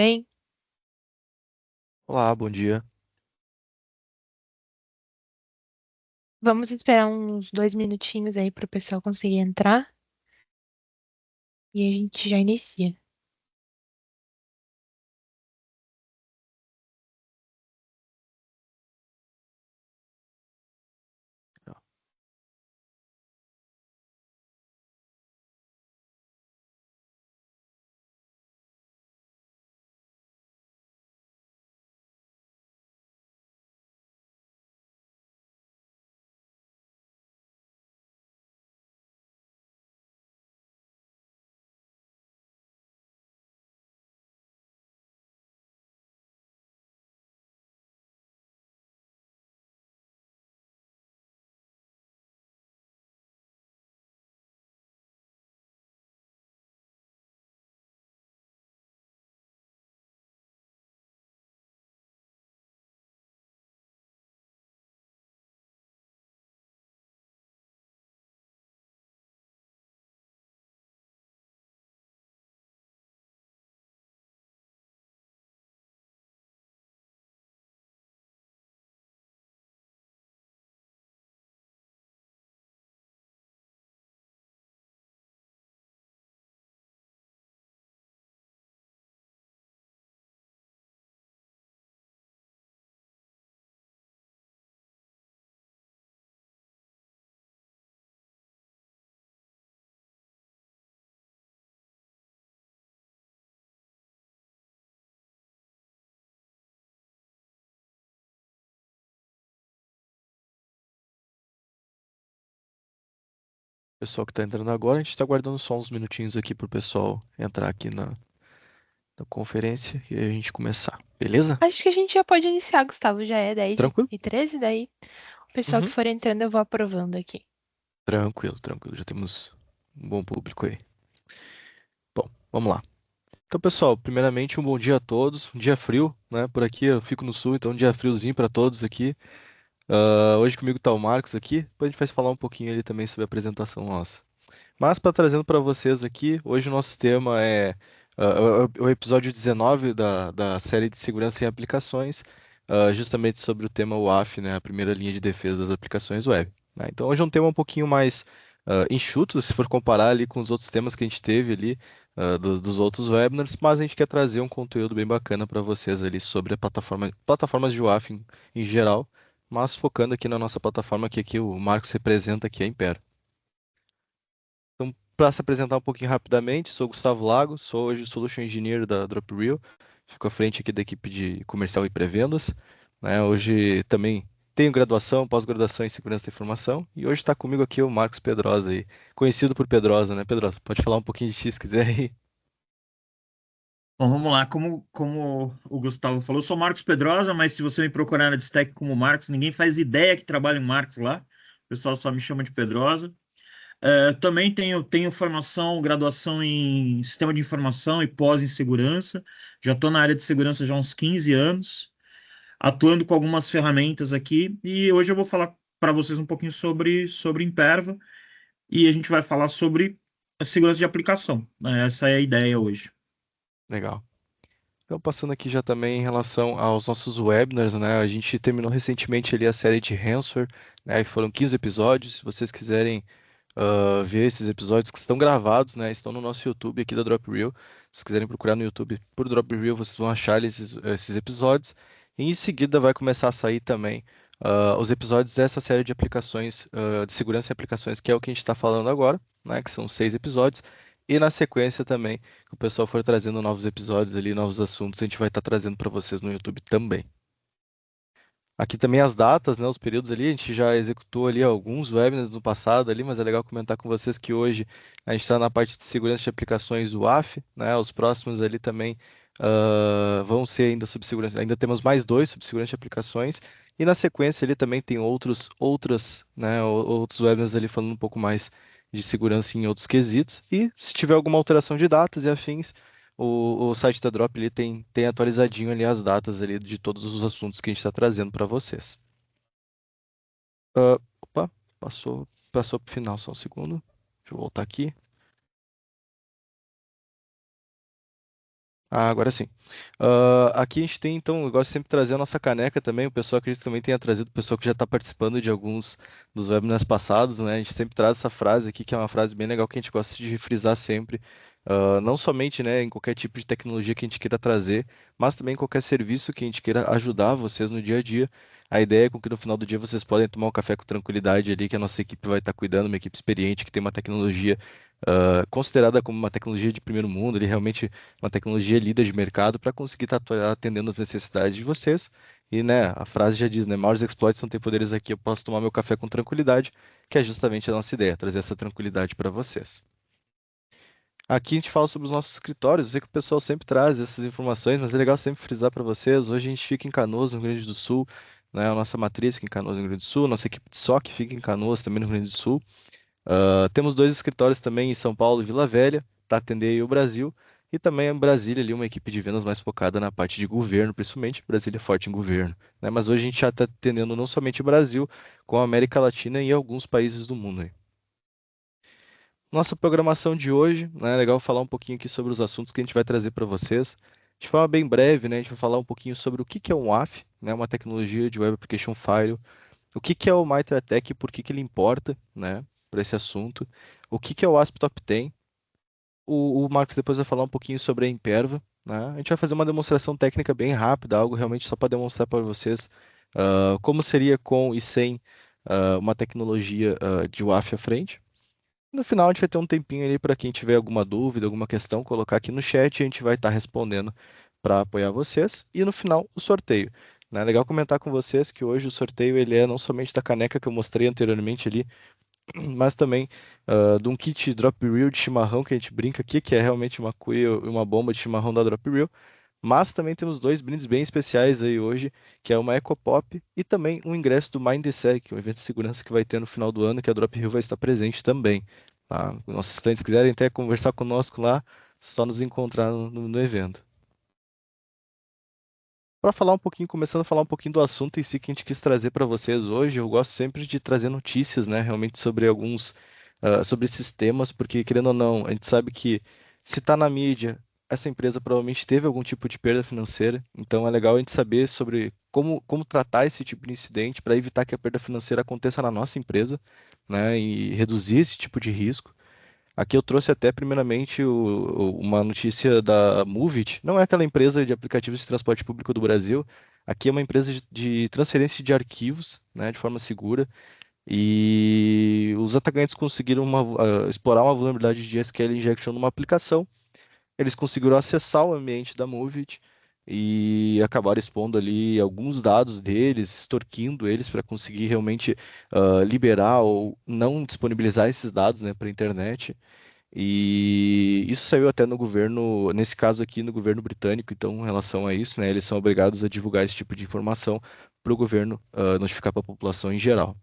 bem? Olá, bom dia. Vamos esperar uns 2 minutinhos aí para o pessoal conseguir entrar e a gente já inicia. Pessoal que está entrando agora, a gente está guardando só uns minutinhos aqui para o pessoal entrar aqui na conferência e a gente começar, beleza? Acho que a gente já pode iniciar, Gustavo. Já é 10 Tranquilo? e 13 daí. O pessoal que Uhum. for entrando eu vou aprovando aqui. Tranquilo, tranquilo. Já temos um bom público aí. Bom, vamos lá. Então, pessoal, primeiramente um bom dia a todos. Um dia frio, né? Por aqui eu fico no sul, então um dia friozinho para todos aqui. Hoje comigo tá o Marcos aqui. Depois a gente vai falar um pouquinho ali também sobre a apresentação nossa. Mas para trazendo para vocês aqui, hoje o nosso tema é o episódio 19 da série de segurança em aplicações, justamente sobre o tema WAF, né, a primeira linha de defesa das aplicações web. Né? Então hoje é um tema um pouquinho mais enxuto, se for comparar ali com os outros temas que a gente teve ali, dos outros webinars, mas a gente quer trazer um conteúdo bem bacana para vocês ali sobre a plataformas de WAF em geral, mas focando aqui na nossa plataforma que aqui o Marcos representa, que é a Impero. Então, para se apresentar um pouquinho rapidamente, sou Gustavo Lago, sou hoje Solution Engineer da DropReal, fico à frente aqui da equipe de comercial e pré-vendas. Né? Hoje também tenho graduação, pós-graduação em segurança da informação e hoje está comigo aqui o Marcos Pedrosa, aí, conhecido por Pedrosa, né, Pedrosa? Pode falar um pouquinho de ti se quiser aí. Bom, vamos lá. Como o Gustavo falou, eu sou Marcos Pedrosa, mas se você me procurar na Destaque como Marcos, ninguém faz ideia que trabalha em Marcos lá. O pessoal só me chama de Pedrosa. Também tenho formação, graduação em Sistema de Informação e pós em Segurança. Já estou na área de segurança já há uns 15 anos, atuando com algumas ferramentas aqui. E hoje eu vou falar para vocês um pouquinho sobre Imperva e a gente vai falar sobre a segurança de aplicação. Essa é a ideia hoje. Legal. Então, passando aqui já também em relação aos nossos webinars, né? A gente terminou recentemente ali a série de Ransomware, né? Que foram 15 episódios. Se vocês quiserem ver esses episódios que estão gravados, né? Estão no nosso YouTube aqui da DropReal. Se quiserem procurar no YouTube por DropReal, vocês vão achar ali esses episódios. E em seguida vai começar a sair também os episódios dessa série de aplicações de segurança em aplicações, que é o que a gente está falando agora, né? Que são 6 episódios. E na sequência também, que o pessoal for trazendo novos episódios ali, novos assuntos, a gente vai estar trazendo para vocês no YouTube também. Aqui também as datas, né, os períodos ali, a gente já executou ali alguns webinars no passado ali, mas é legal comentar com vocês que hoje a gente está na parte de segurança de aplicações do AF, né, os próximos ali também vão ser ainda sobre segurança, ainda temos mais dois sobre segurança de aplicações, e na sequência ali também tem outras, né, outros webinars ali falando um pouco mais de segurança em outros quesitos, e se tiver alguma alteração de datas e afins, o site da Drop ele tem atualizadinho ali as datas ali de todos os assuntos que a gente está trazendo para vocês. Opa, passou para o final, só um segundo. Deixa eu voltar aqui. Agora sim. Aqui a gente tem, então, eu gosto sempre de trazer a nossa caneca também. O pessoal acredito que também tenha trazido, o pessoal que já está participando de alguns dos webinars passados, né? A gente sempre traz essa frase aqui, que é uma frase bem legal que a gente gosta de frisar sempre. Não somente, né, em qualquer tipo de tecnologia que a gente queira trazer, mas também em qualquer serviço que a gente queira ajudar vocês no dia a dia. A ideia é com que no final do dia vocês podem tomar um café com tranquilidade ali, que a nossa equipe vai estar cuidando, uma equipe experiente que tem uma tecnologia considerada como uma tecnologia de primeiro mundo, ele realmente uma tecnologia líder de mercado para conseguir estar atendendo as necessidades de vocês. E, né, a frase já diz, né, maiores exploits não têm poderes aqui, eu posso tomar meu café com tranquilidade, que é justamente a nossa ideia, trazer essa tranquilidade para vocês. Aqui a gente fala sobre os nossos escritórios, eu sei que o pessoal sempre traz essas informações, mas é legal sempre frisar para vocês, hoje a gente fica em Canoas, no Rio Grande do Sul, né, a nossa matriz fica em Canoas, no Rio Grande do Sul, nossa equipe de SOC fica em Canoas, também no Rio Grande do Sul. Temos dois escritórios também em São Paulo e Vila Velha, para atender aí o Brasil, e também em Brasília, ali, uma equipe de vendas mais focada na parte de governo, principalmente. Brasília é forte em governo, né? Mas hoje a gente já está atendendo não somente o Brasil, com a América Latina e alguns países do mundo aí. Nossa programação de hoje, né? É legal falar um pouquinho aqui sobre os assuntos que a gente vai trazer para vocês. De forma bem breve, né? A gente vai falar um pouquinho sobre o que que é um WAF, né? Uma tecnologia de Web Application Firewall, o que que é o MitraTech e por que que ele importa, né, para esse assunto? O que que é o ASP Top 10? O Marcos depois vai falar um pouquinho sobre a Imperva, né? A gente vai fazer uma demonstração técnica bem rápida, algo realmente só para demonstrar para vocês como seria com e sem uma tecnologia de WAF à frente. No final, a gente vai ter um tempinho ali para quem tiver alguma dúvida, alguma questão, colocar aqui no chat e a gente vai estar respondendo para apoiar vocês. E no final, o sorteio. Né? Legal comentar com vocês que hoje o sorteio ele é não somente da caneca que eu mostrei anteriormente ali, mas também de um kit Drop Reel de chimarrão que a gente brinca aqui, que é realmente uma cuia e uma bomba de chimarrão da Drop Reel. Mas também temos dois brindes bem especiais aí hoje, que é uma Ecopop e também um ingresso do MindSec, um evento de segurança que vai ter no final do ano, que a Drop Hill vai estar presente também. Tá? Nossos estudantes se quiserem até conversar conosco lá, só nos encontrar no evento. Para falar um pouquinho, começando a falar um pouquinho do assunto em si que a gente quis trazer para vocês hoje, eu gosto sempre de trazer notícias, né, realmente sobre sobre esses temas, porque querendo ou não, a gente sabe que se está na mídia, essa empresa provavelmente teve algum tipo de perda financeira, então é legal a gente saber sobre como tratar esse tipo de incidente para evitar que a perda financeira aconteça na nossa empresa, né, e reduzir esse tipo de risco. Aqui eu trouxe até primeiramente uma notícia da Movit. Não é aquela empresa de aplicativos de transporte público do Brasil. Aqui é uma empresa de transferência de arquivos, né, de forma segura. E os atacantes conseguiram explorar uma vulnerabilidade de SQL injection numa aplicação. Eles conseguiram acessar o ambiente da Movit e acabaram expondo ali alguns dados deles, extorquindo eles para conseguir realmente liberar ou não disponibilizar esses dados, né, para a internet. E isso saiu até no governo, nesse caso aqui, no governo britânico, então, em relação a isso, né, eles são obrigados a divulgar esse tipo de informação para o governo notificar para a população em geral.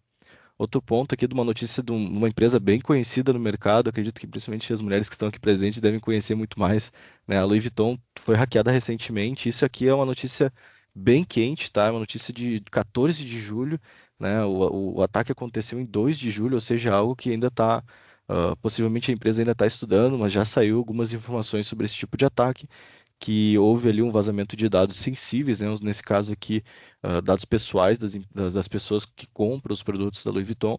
Outro ponto aqui de uma notícia de uma empresa bem conhecida no mercado, acredito que principalmente as mulheres que estão aqui presentes devem conhecer muito mais, né? A Louis Vuitton foi hackeada recentemente. Isso aqui é uma notícia bem quente, tá? É uma notícia de 14 de julho, né? O ataque aconteceu em 2 de julho, ou seja, algo que ainda está, possivelmente a empresa ainda está estudando, mas já saiu algumas informações sobre esse tipo de ataque que houve ali um vazamento de dados sensíveis, né? Nesse caso aqui, dados pessoais das pessoas que compram os produtos da Louis Vuitton.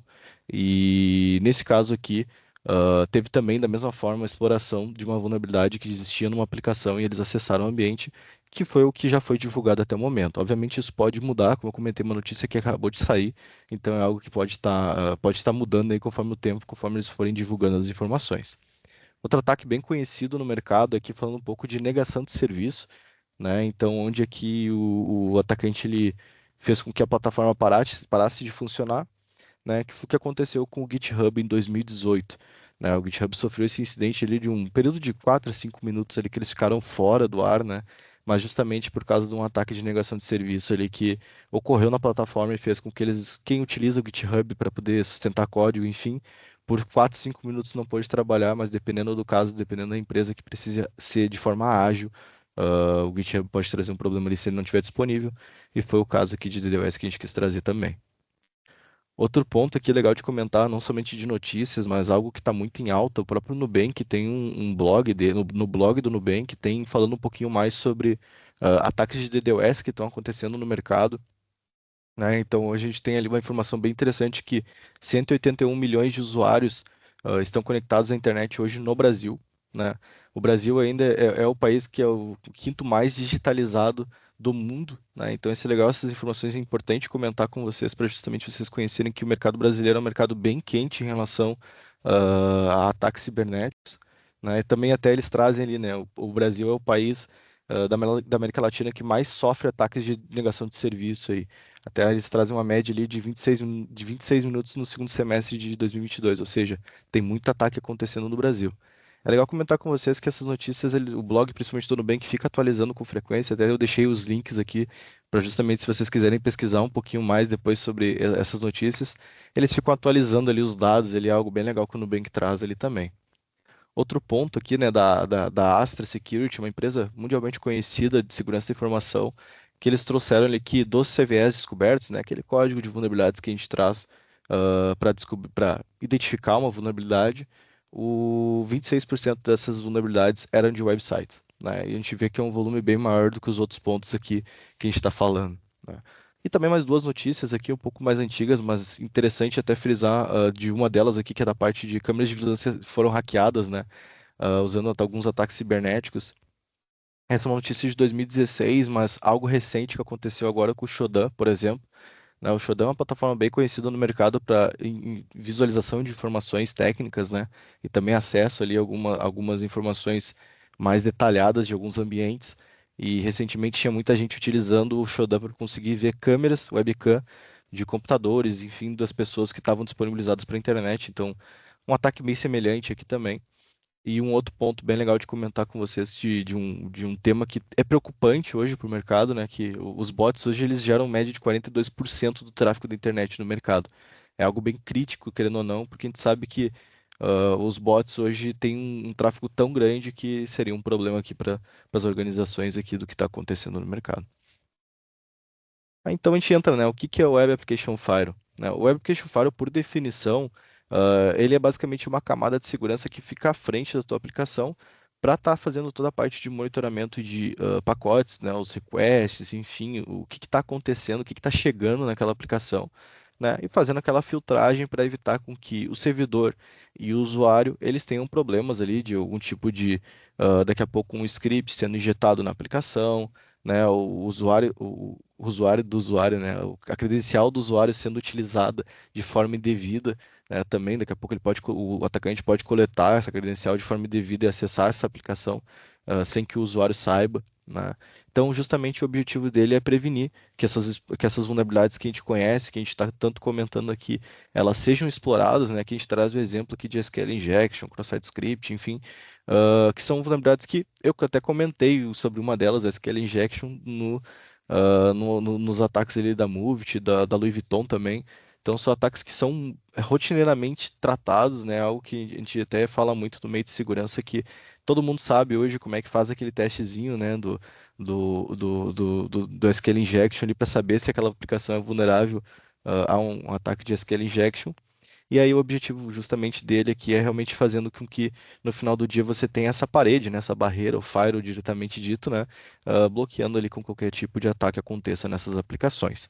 E nesse caso aqui, teve também, da mesma forma, a exploração de uma vulnerabilidade que existia numa aplicação e eles acessaram o ambiente, que foi o que já foi divulgado até o momento. Obviamente, isso pode mudar, como eu comentei, uma notícia que acabou de sair, então é algo que pode estar mudando aí conforme o tempo, conforme eles forem divulgando as informações. Outro ataque bem conhecido no mercado aqui falando um pouco de negação de serviço, né? Então, onde aqui o atacante ele fez com que a plataforma parasse de funcionar, né? Que foi o que aconteceu com o GitHub em 2018. Né? O GitHub sofreu esse incidente ali de um período de 4 a 5 minutos ali que eles ficaram fora do ar, né? Mas justamente por causa de um ataque de negação de serviço ali que ocorreu na plataforma e fez com que quem utiliza o GitHub para poder sustentar código, enfim, por 4, 5 minutos não pôde trabalhar, mas dependendo do caso, dependendo da empresa que precisa ser de forma ágil, o GitHub pode trazer um problema ali se ele não estiver disponível, e foi o caso aqui de DDoS que a gente quis trazer também. Outro ponto aqui legal de comentar, não somente de notícias, mas algo que está muito em alta, o próprio Nubank tem um blog no blog do Nubank tem falando um pouquinho mais sobre ataques de DDoS que estão acontecendo no mercado, né? Então a gente tem ali uma informação bem interessante que 181 milhões de usuários estão conectados à internet hoje no Brasil, né? O Brasil ainda é o país que é o quinto mais digitalizado do mundo, né? Então é legal essas informações, é importante comentar com vocês para justamente vocês conhecerem que o mercado brasileiro é um mercado bem quente em relação a ataques cibernéticos, né? E também até eles trazem ali, né? O Brasil é o país da América Latina que mais sofre ataques de negação de serviço aí. Até eles trazem uma média ali de 26 minutos no segundo semestre de 2022, ou seja, tem muito ataque acontecendo no Brasil. É legal comentar com vocês que essas notícias, o blog, principalmente do Nubank, fica atualizando com frequência. Até eu deixei os links aqui para justamente se vocês quiserem pesquisar um pouquinho mais depois sobre essas notícias, eles ficam atualizando ali os dados, ele é algo bem legal que o Nubank traz ali também. Outro ponto aqui, né, da Astra Security, uma empresa mundialmente conhecida de segurança da informação, que eles trouxeram ali que dos CVEs descobertos, né, aquele código de vulnerabilidades que a gente traz para identificar uma vulnerabilidade, o 26% dessas vulnerabilidades eram de websites, né, e a gente vê que é um volume bem maior do que os outros pontos aqui que a gente está falando, né. E também mais duas notícias aqui, um pouco mais antigas, mas interessante até frisar de uma delas aqui, que é da parte de câmeras de vigilância foram hackeadas, né? Usando alguns ataques cibernéticos. Essa é uma notícia de 2016, mas algo recente que aconteceu agora com o Shodan, por exemplo, né? O Shodan é uma plataforma bem conhecida no mercado para visualização de informações técnicas, né? E também acesso ali a algumas informações mais detalhadas de alguns ambientes. E recentemente tinha muita gente utilizando o Shodan para conseguir ver câmeras, webcam de computadores, enfim, das pessoas que estavam disponibilizadas para a internet. Então, um ataque bem semelhante aqui também. E um outro ponto bem legal de comentar com vocês de um tema que é preocupante hoje para o mercado, né? Que os bots hoje eles geram média de 42% do tráfego da internet no mercado. É algo bem crítico, querendo ou não, porque a gente sabe que os bots hoje têm um tráfego tão grande que seria um problema aqui para as organizações aqui do que está acontecendo no mercado. Então a gente entra, né? O que que é o Web Application Firewall? Né? O Web Application Firewall, por definição, ele é basicamente uma camada de segurança que fica à frente da tua aplicação para estar fazendo toda a parte de monitoramento de pacotes, né? Os requests, enfim, o que está acontecendo, o que está chegando naquela aplicação, né? E fazendo aquela filtragem para evitar com que o servidor e o usuário eles tenham problemas ali de algum tipo de, daqui a pouco, um script sendo injetado na aplicação, né, o usuário do usuário, né, a credencial do usuário sendo utilizada de forma indevida, né, também daqui a pouco o atacante pode coletar essa credencial de forma indevida e acessar essa aplicação sem que o usuário saiba, né. Então, justamente o objetivo dele é prevenir que essas vulnerabilidades que a gente conhece, que a gente está tanto comentando aqui, elas sejam exploradas, né, que a gente traz o exemplo aqui de SQL Injection, Cross-Site Script, enfim, que são vulnerabilidades que eu até comentei sobre uma delas, o SQL Injection, nos ataques ali da Movit, da Louis Vuitton também. Então, são ataques que são rotineiramente tratados, né? Algo que a gente até fala muito no meio de segurança, que todo mundo sabe hoje como é que faz aquele testezinho, né? Do SQL Injection ali para saber se aquela aplicação é vulnerável a um ataque de SQL Injection. E aí o objetivo justamente dele aqui é realmente fazendo com que no final do dia você tenha essa parede, né, essa barreira, o firewall diretamente dito, né, bloqueando ali com qualquer tipo de ataque aconteça nessas aplicações.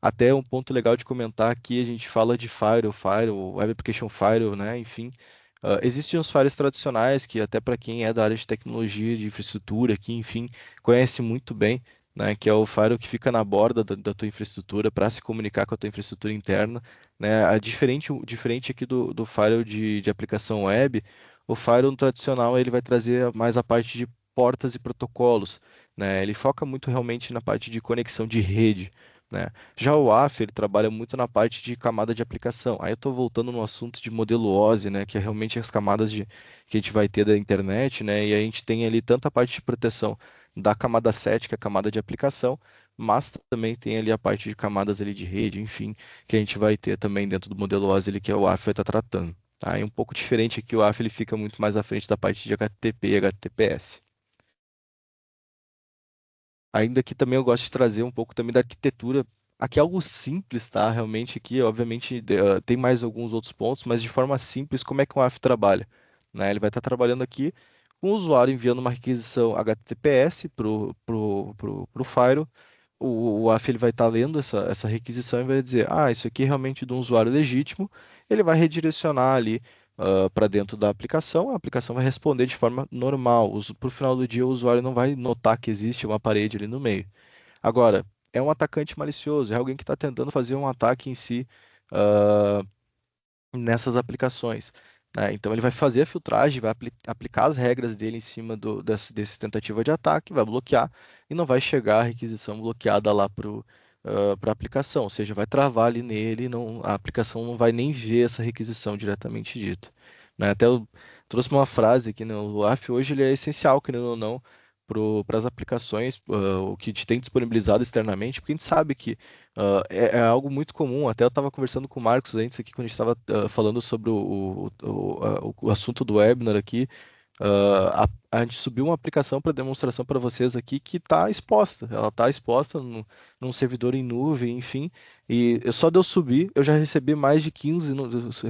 Até um ponto legal de comentar aqui, a gente fala de firewall, Web Application Firewall, né, enfim. Existem os firewalls tradicionais que até para quem é da área de tecnologia, de infraestrutura, que enfim, conhece muito bem, né, que é o firewall que fica na borda da tua infraestrutura para se comunicar com a tua infraestrutura interna, né, diferente aqui do firewall de aplicação web, o firewall tradicional ele vai trazer mais a parte de portas e protocolos, né, ele foca muito realmente na parte de conexão de rede, né. Já o AF, ele trabalha muito na parte de camada de aplicação. Aí eu estou voltando no assunto de modelo OSI, né, que é realmente as camadas que a gente vai ter da internet, né, e a gente tem ali tanto a parte de proteção da camada 7, que é a camada de aplicação, mas também tem ali a parte de camadas ali de rede, enfim, que a gente vai ter também dentro do modelo OSI, ali, que é o AF vai estar tratando. Tá? E um pouco diferente aqui, o AF ele fica muito mais à frente da parte de HTTP e HTTPS. Ainda que também eu gosto de trazer um pouco também da arquitetura Aqui é algo simples, tá? Realmente aqui, obviamente, tem mais alguns outros pontos, mas de forma simples, como é que o AF trabalha? Né? Ele vai estar trabalhando aqui com o usuário enviando uma requisição HTTPS pro Firewall. O AF ele vai estar lendo essa requisição e vai dizer, isso aqui é realmente de um usuário legítimo. Ele vai redirecionar ali para dentro da aplicação, a aplicação vai responder de forma normal. Para o final do dia, o usuário não vai notar que existe uma parede ali no meio. Agora, é um atacante malicioso, é alguém que está tentando fazer um ataque em si, ah, nessas aplicações. Né? Então ele vai fazer a filtragem, vai aplicar as regras dele em cima desse tentativa de ataque, vai bloquear e não vai chegar a requisição bloqueada lá para a aplicação, ou seja, vai travar ali nele, a aplicação não vai nem ver essa requisição diretamente dito. Né? Até eu trouxe uma frase aqui, né? O AF hoje ele é essencial, querendo ou não, para as aplicações, o que a gente tem disponibilizado externamente, porque a gente sabe que é algo muito comum. Até eu estava conversando com o Marcos antes aqui, quando a gente estava falando sobre o assunto do webinar aqui. A gente subiu uma aplicação para demonstração para vocês aqui que está exposta. Ela está exposta num servidor em nuvem, enfim. E só de eu subir, eu já recebi mais de 15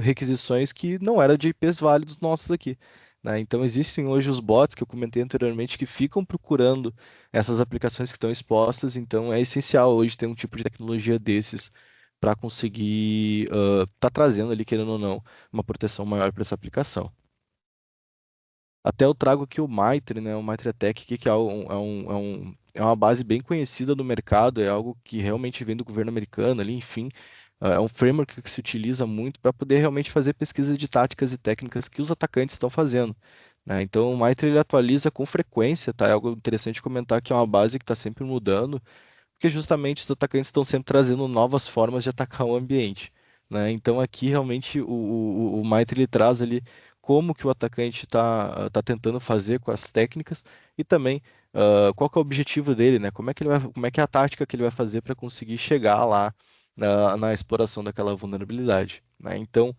requisições que não eram de IPs válidos nossos aqui. Né? Então existem hoje os bots que eu comentei anteriormente que ficam procurando essas aplicações que estão expostas. Então é essencial hoje ter um tipo de tecnologia desses para conseguir tá trazendo ali, querendo ou não, uma proteção maior para essa aplicação. Até eu trago aqui o Mitre, né? O Mitre Tech, que é uma base bem conhecida do mercado, é algo que realmente vem do governo americano ali, enfim. É um framework que se utiliza muito para poder realmente fazer pesquisa de táticas e técnicas que os atacantes estão fazendo. Né? Então, o Mitre ele atualiza com frequência, tá? É algo interessante comentar que é uma base que está sempre mudando, porque justamente os atacantes estão sempre trazendo novas formas de atacar o ambiente. Né? Então aqui realmente o Mitre ele traz ali como que o atacante tá tentando fazer com as técnicas e também qual que é o objetivo dele, né? Como é que é a tática que ele vai fazer para conseguir chegar lá na exploração daquela vulnerabilidade. Né? Então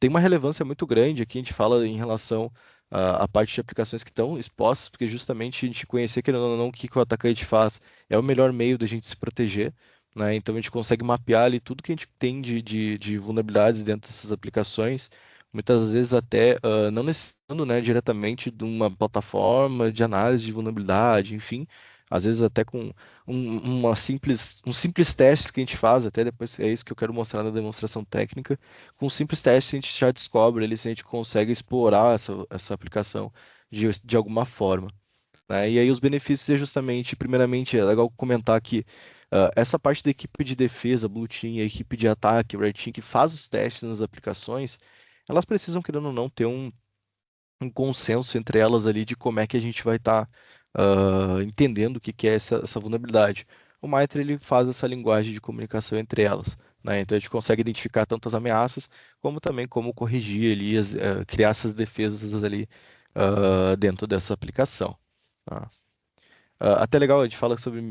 tem uma relevância muito grande aqui, a gente fala em relação à parte de aplicações que estão expostas, porque justamente a gente conhecer, querendo ou não, o que que o atacante faz é o melhor meio da gente se proteger. Né? Então a gente consegue mapear ali tudo que a gente tem de vulnerabilidades dentro dessas aplicações, muitas vezes até não necessitando, né, diretamente de uma plataforma de análise de vulnerabilidade, enfim, às vezes até com um simples teste que a gente faz, até depois é isso que eu quero mostrar na demonstração técnica, com um simples teste a gente já descobre ali se a gente consegue explorar essa aplicação de alguma forma. Né? E aí os benefícios é justamente, primeiramente, é legal comentar que essa parte da equipe de defesa, Blue Team, a equipe de ataque, Red Team, que faz os testes nas aplicações, elas precisam, querendo ou não, ter um consenso entre elas ali de como é que a gente vai estar entendendo o que que é essa vulnerabilidade. O Mitre ele faz essa linguagem de comunicação entre elas. Né? Então a gente consegue identificar tanto as ameaças, como também como corrigir ali, criar essas defesas ali dentro dessa aplicação. Tá? Até legal, a gente fala sobre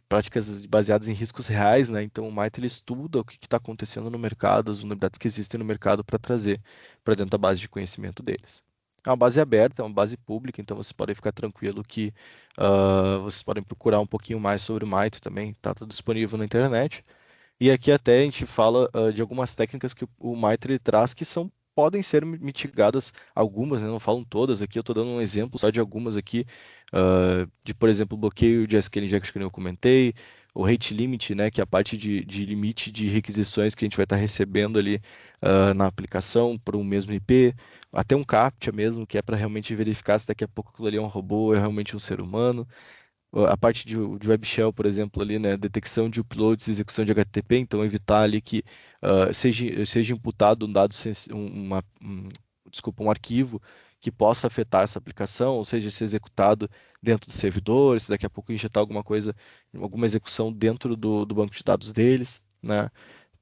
práticas baseadas em riscos reais, né? Então o MITRE ele estuda o que está acontecendo no mercado, as vulnerabilidades que existem no mercado para trazer para dentro da base de conhecimento deles. É uma base aberta, é uma base pública, então vocês podem ficar tranquilo que vocês podem procurar um pouquinho mais sobre o MITRE também, está tudo disponível na internet. E aqui até a gente fala de algumas técnicas que o MITRE traz que podem ser mitigadas, algumas, né, não falam todas aqui, eu estou dando um exemplo só de algumas aqui, por exemplo, bloqueio de SQL injection que eu comentei, o rate limit, né, que é a parte de limite de requisições que a gente vai estar recebendo ali na aplicação por um mesmo IP, até um CAPTCHA mesmo, que é para realmente verificar se daqui a pouco aquilo ali é um robô ou é realmente um ser humano. A parte de Web Shell, por exemplo, ali, né, detecção de uploads e execução de HTTP, então evitar ali que seja imputado um dado, desculpa, um arquivo que possa afetar essa aplicação, ou seja, ser executado dentro do servidor, se daqui a pouco injetar alguma coisa, alguma execução dentro do banco de dados deles, né?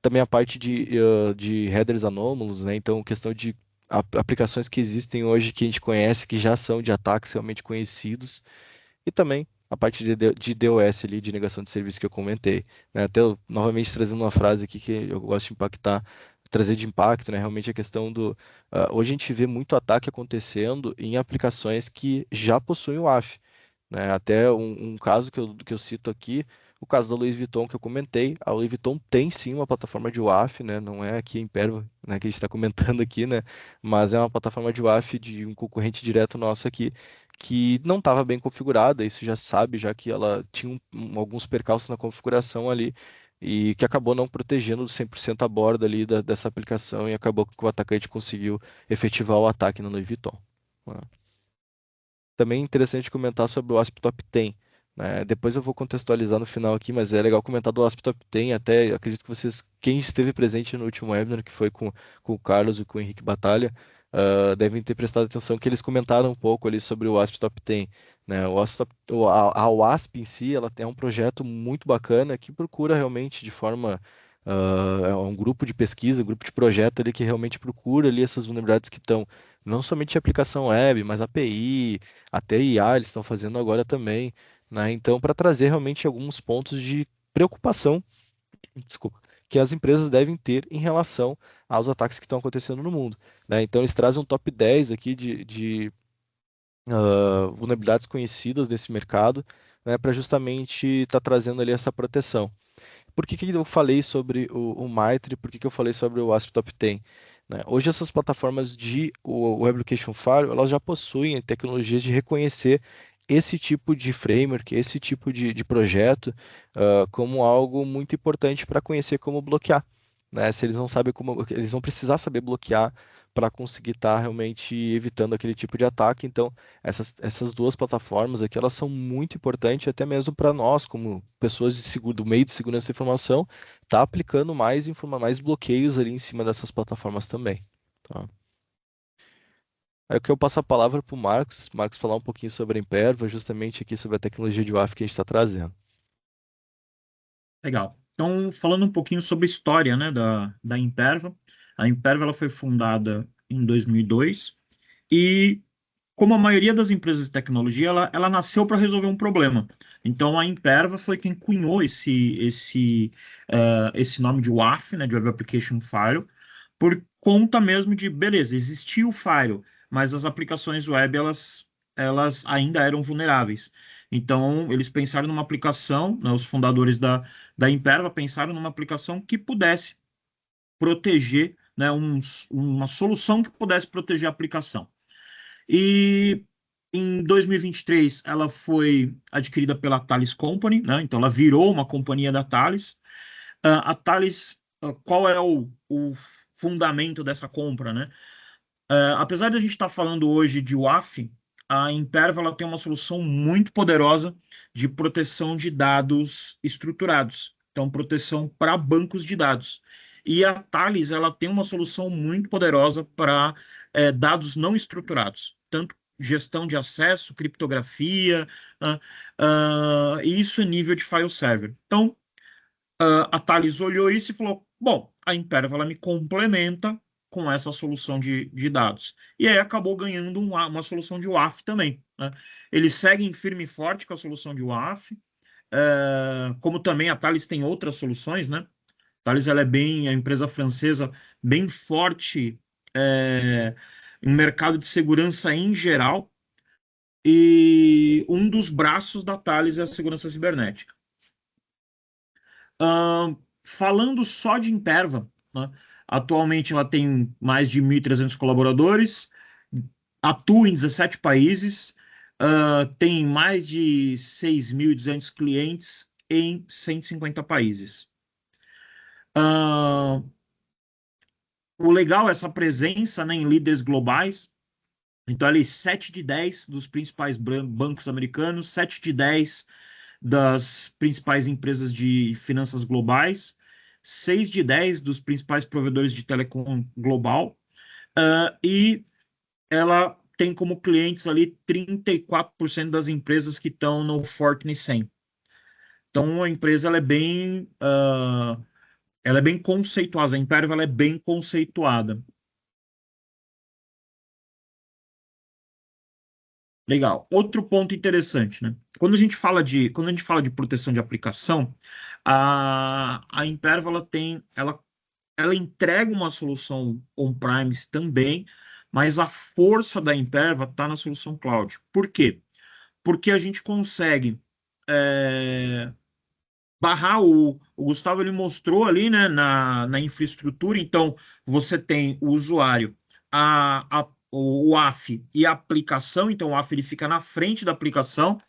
Também a parte de headers anômalos, né? Então, questão de aplicações que existem hoje que a gente conhece, que já são de ataques realmente conhecidos, e também a parte de DOS ali, de negação de serviço que eu comentei. Né? Até eu, novamente trazendo uma frase aqui que eu gosto de impactar, trazer de impacto, né? Realmente a questão do. Hoje a gente vê muito ataque acontecendo em aplicações que já possuem o AF. né? Até um caso que eu cito aqui, o caso da Louis Vuitton que eu comentei. A Louis Vuitton tem sim uma plataforma de WAF, né? Não é aqui em Imperva, né, que a gente está comentando aqui, né? Mas é uma plataforma de WAF de um concorrente direto nosso aqui, que não estava bem configurada. Isso já sabe, já que ela tinha alguns percalços na configuração ali. E que acabou não protegendo 100% a borda ali dessa aplicação e acabou que o atacante conseguiu efetivar o ataque na Louis Vuitton, né? Também é interessante comentar sobre o ASP Top 10, né? Depois eu vou contextualizar no final aqui, mas é legal comentar do ASP Top 10. Até acredito que vocês, quem esteve presente no último webinar, que foi com o Carlos e com o Henrique Batalha, devem ter prestado atenção que eles comentaram um pouco ali sobre o ASP Top 10, né? A WASP em si, ela tem um projeto muito bacana que procura realmente de forma é um grupo de pesquisa, um grupo de projeto ali que realmente procura ali essas vulnerabilidades que estão não somente em aplicação web, mas API, até IA eles estão fazendo agora também, né? Então, para trazer realmente alguns pontos de preocupação, desculpa, que as empresas devem ter em relação aos ataques que estão acontecendo no mundo, né? Então, eles trazem um top 10 aqui de vulnerabilidades conhecidas desse mercado, né, para justamente estar trazendo ali essa proteção. Por que eu falei sobre o Mitre? Por que eu falei sobre o ASP Top 10? Né? Hoje essas plataformas de Web Application Firewall, elas já possuem tecnologias de reconhecer esse tipo de framework, esse tipo de projeto, como algo muito importante para conhecer como bloquear, né? Se eles não sabem como, eles vão precisar saber bloquear para conseguir estar realmente evitando aquele tipo de ataque. Então, essas duas plataformas aqui, elas são muito importantes até mesmo para nós, como pessoas do meio de segurança da informação, tá aplicando mais bloqueios ali em cima dessas plataformas também, tá? Aí que eu passo a palavra para o Marcos falar um pouquinho sobre a Imperva, justamente aqui sobre a tecnologia de WAF que a gente está trazendo. Legal. Então, falando um pouquinho sobre a história, né, da Imperva. A Imperva ela foi fundada em 2002 e, como a maioria das empresas de tecnologia, ela nasceu para resolver um problema. Então, a Imperva foi quem cunhou esse nome de WAF, né, de Web Application Firewall, por conta mesmo de, beleza, existia o Firewall, mas as aplicações web, elas ainda eram vulneráveis. Então, eles pensaram numa aplicação, né, os fundadores da Imperva pensaram numa aplicação que pudesse proteger, né, uma solução que pudesse proteger a aplicação. E em 2023 ela foi adquirida pela Thales Company, né? Então ela virou uma companhia da Thales. A Thales, qual é o fundamento dessa compra, né? Apesar de a gente estar falando hoje de WAF, a Imperva ela tem uma solução muito poderosa de proteção de dados estruturados. Então, proteção para bancos de dados. E a Thales ela tem uma solução muito poderosa para dados não estruturados, tanto gestão de acesso, criptografia, e isso é nível de file server. Então, a Thales olhou isso e falou: bom, a Imperva ela me complementa com essa solução de dados. E aí acabou ganhando uma solução de WAF também, né? Eles seguem firme e forte com a solução de WAF, como também a Thales tem outras soluções, né? A Thales ela é a empresa francesa bem forte em mercado de segurança em geral, e um dos braços da Thales é a segurança cibernética. Falando só de Imperva, né? Atualmente ela tem mais de 1.300 colaboradores, atua em 17 países, tem mais de 6.200 clientes em 150 países. O legal é essa presença, né, em líderes globais. Então, ali, 7 de 10 dos principais bancos americanos, 7 de 10 das principais empresas de finanças globais, 6 de 10 dos principais provedores de telecom global, e ela tem como clientes ali 34% das empresas que estão no Fortune 100. Então, a empresa ela é bem conceituada, a Imperva ela é bem conceituada. Legal. Outro ponto interessante, né? Quando a gente fala de proteção de aplicação, a Imperva ela entrega uma solução on-premise também, mas a força da Imperva está na solução cloud. Por quê? porque a gente consegue barrar o Gustavo, ele mostrou ali, né, na infraestrutura. Então você tem o usuário, o AF e a aplicação. Então o AF ele fica na frente da aplicação.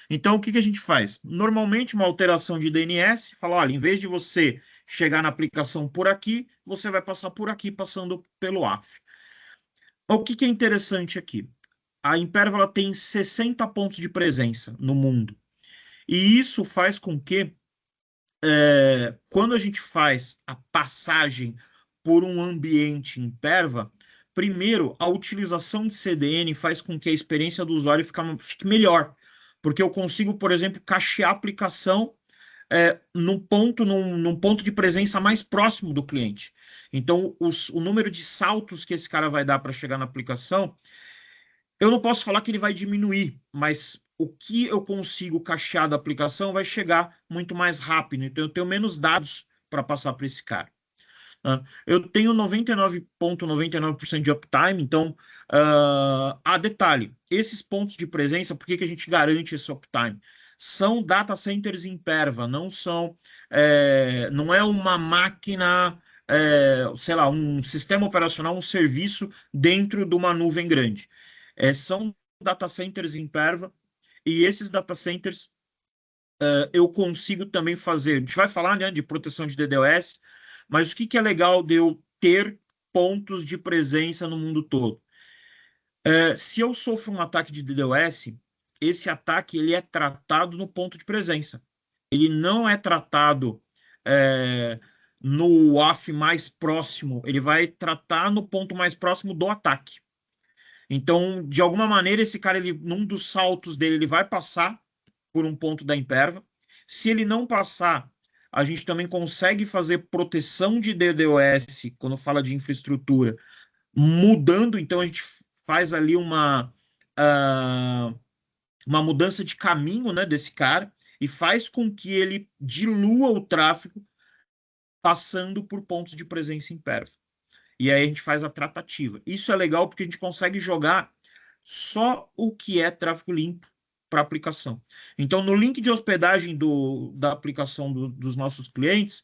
Então o que que a gente faz? Normalmente uma alteração de DNS fala, olha, em vez de você chegar na aplicação por aqui, você vai passar por aqui, passando pelo AF. O que que é interessante aqui? A Imperva ela tem 60 pontos de presença no mundo. E isso faz com que, quando a gente faz a passagem por um ambiente Imperva, primeiro, a utilização de CDN faz com que a experiência do usuário fique melhor. Porque eu consigo, por exemplo, cachear a aplicação num ponto de presença mais próximo do cliente. Então, o número de saltos que esse cara vai dar para chegar na aplicação, eu não posso falar que ele vai diminuir, mas o que eu consigo cachear da aplicação vai chegar muito mais rápido. Então, eu tenho menos dados para passar para esse cara. Eu tenho 99,99% de uptime. Então, detalhe, esses pontos de presença, por que que a gente garante esse uptime? São data centers em Imperva, não é uma máquina, sei lá, um sistema operacional, um serviço dentro de uma nuvem grande. São data centers em Imperva, e esses data centers eu consigo também fazer. A gente vai falar, né, de proteção de DDoS, mas o que que é legal de eu ter pontos de presença no mundo todo? Se eu sofro um ataque de DDoS, esse ataque ele é tratado no ponto de presença. Ele não é tratado no AF mais próximo, ele vai tratar no ponto mais próximo do ataque. Então, de alguma maneira, esse cara, num dos saltos dele, ele vai passar por um ponto da Imperva. Se ele não passar, a gente também consegue fazer proteção de DDoS, quando fala de infraestrutura, mudando. Então, a gente faz ali uma mudança de caminho, né, desse cara, e faz com que ele dilua o tráfego passando por pontos de presença Imperva. E aí a gente faz a tratativa. Isso é legal porque a gente consegue jogar só o que é tráfego limpo para a aplicação. Então, no link de hospedagem da aplicação dos nossos clientes,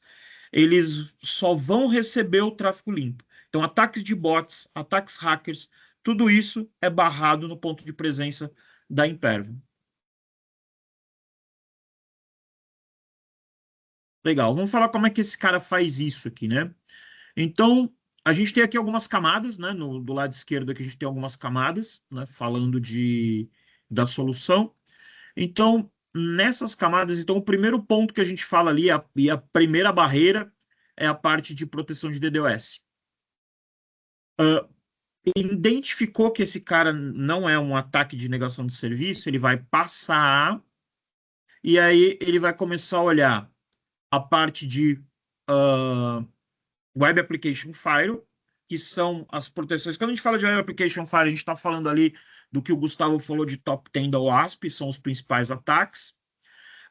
eles só vão receber o tráfego limpo. Então, ataques de bots, ataques hackers, tudo isso é barrado no ponto de presença da Imperva. Legal, vamos falar como é que esse cara faz isso aqui, né? Então, a gente tem aqui algumas camadas, né? Do lado esquerdo aqui a gente tem algumas camadas, né? Falando da solução. Então, nessas camadas, então, o primeiro ponto que a gente fala ali, e a primeira barreira, é a parte de proteção de DDoS. Identificou que esse cara não é um ataque de negação de serviço, ele vai passar, e aí ele vai começar a olhar a parte de Web Application Firewall, que são as proteções. Quando a gente fala de Web Application Firewall, a gente está falando ali do que o Gustavo falou de top 10 da OASP, são os principais ataques.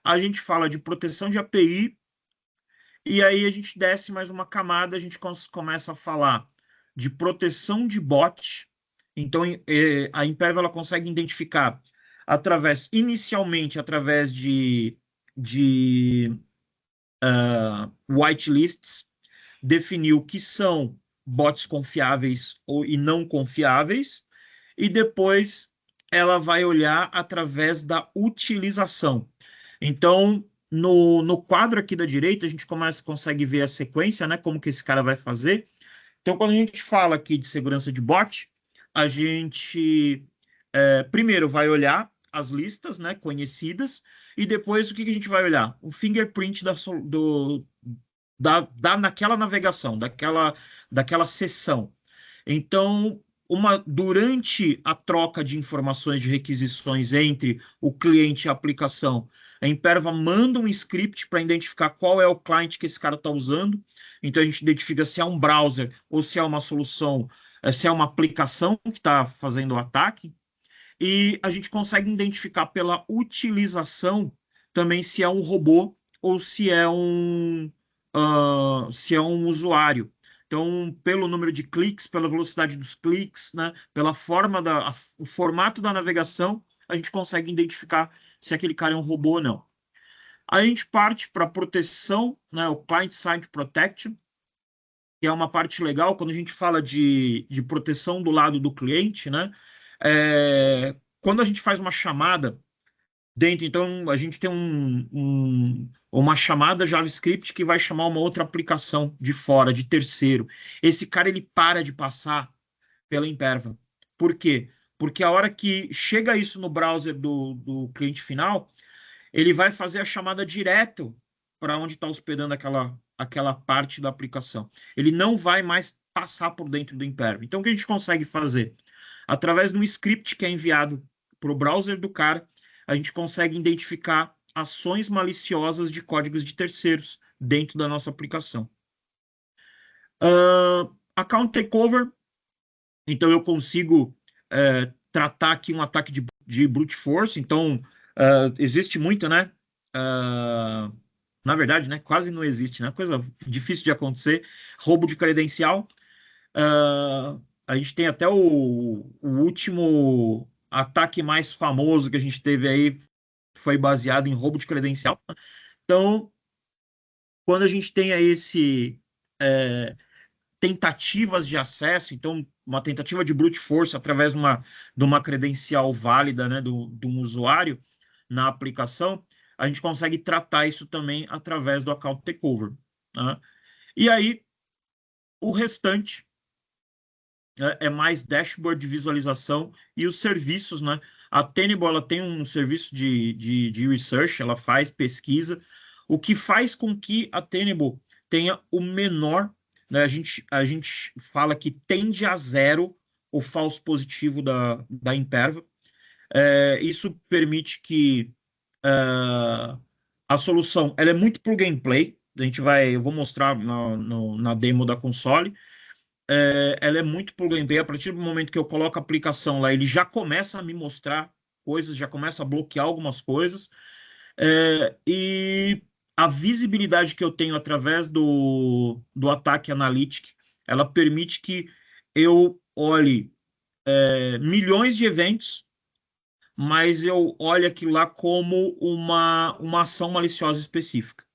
A gente fala de proteção de API, e aí a gente desce mais uma camada, a gente começa a falar de proteção de bot. Então, a Imperva ela consegue identificar inicialmente através de whitelists, definir o que são bots confiáveis e não confiáveis, e depois ela vai olhar através da utilização. Então, no quadro aqui da direita, a gente consegue ver a sequência, né, como que esse cara vai fazer. Então, quando a gente fala aqui de segurança de bot, a gente primeiro vai olhar as listas, né, conhecidas, e depois o que a gente vai olhar? O fingerprint naquela navegação, daquela sessão. Então, durante a troca de informações de requisições entre o cliente e a aplicação, a Imperva manda um script para identificar qual é o cliente que esse cara está usando. Então, a gente identifica se é um browser ou se é uma solução, se é uma aplicação que está fazendo o ataque. E a gente consegue identificar pela utilização também se é um robô ou se é um usuário. Então, pelo número de cliques, pela velocidade dos cliques, né, pela forma o formato da navegação, a gente consegue identificar se aquele cara é um robô ou não. Aí a gente parte para proteção, né, o Client-Side Protection, que é uma parte legal quando a gente fala de proteção do lado do cliente, né? Quando a gente faz uma chamada dentro, então a gente tem uma chamada JavaScript que vai chamar uma outra aplicação de fora, de terceiro. Esse cara ele para de passar pela Imperva. Por quê? Porque a hora que chega isso no browser do cliente final, ele vai fazer a chamada direto para onde está hospedando aquela parte da aplicação. Ele não vai mais passar por dentro do Imperva. Então, o que a gente consegue fazer? Através de um script que é enviado para o browser do cara, a gente consegue identificar ações maliciosas de códigos de terceiros dentro da nossa aplicação. Account takeover, então eu consigo tratar aqui um ataque de brute force, então existe muito, né? Na verdade, né? Quase não existe, né? Coisa difícil de acontecer. Roubo de credencial. A gente tem até o último ataque mais famoso que a gente teve aí, foi baseado em roubo de credencial. Então, quando a gente tem aí tentativas de acesso, então uma tentativa de brute force através de uma credencial válida, né, de um usuário na aplicação, a gente consegue tratar isso também através do account takeover, né? E aí, o restante é mais dashboard de visualização e os serviços, né? A Tenable, ela tem um serviço de research, ela faz pesquisa, o que faz com que a Tenable tenha o menor, né? A gente fala que tende a zero o falso positivo da Imperva. Isso permite que a solução ela é muito plug and play. Eu vou mostrar na demo da console. Ela é muito plug and play. A partir do momento que eu coloco a aplicação lá, ele já começa a me mostrar coisas, já começa a bloquear algumas coisas. E a visibilidade que eu tenho através do ataque analytic, ela permite que eu olhe milhões de eventos, mas eu olho aquilo lá como uma ação maliciosa específica.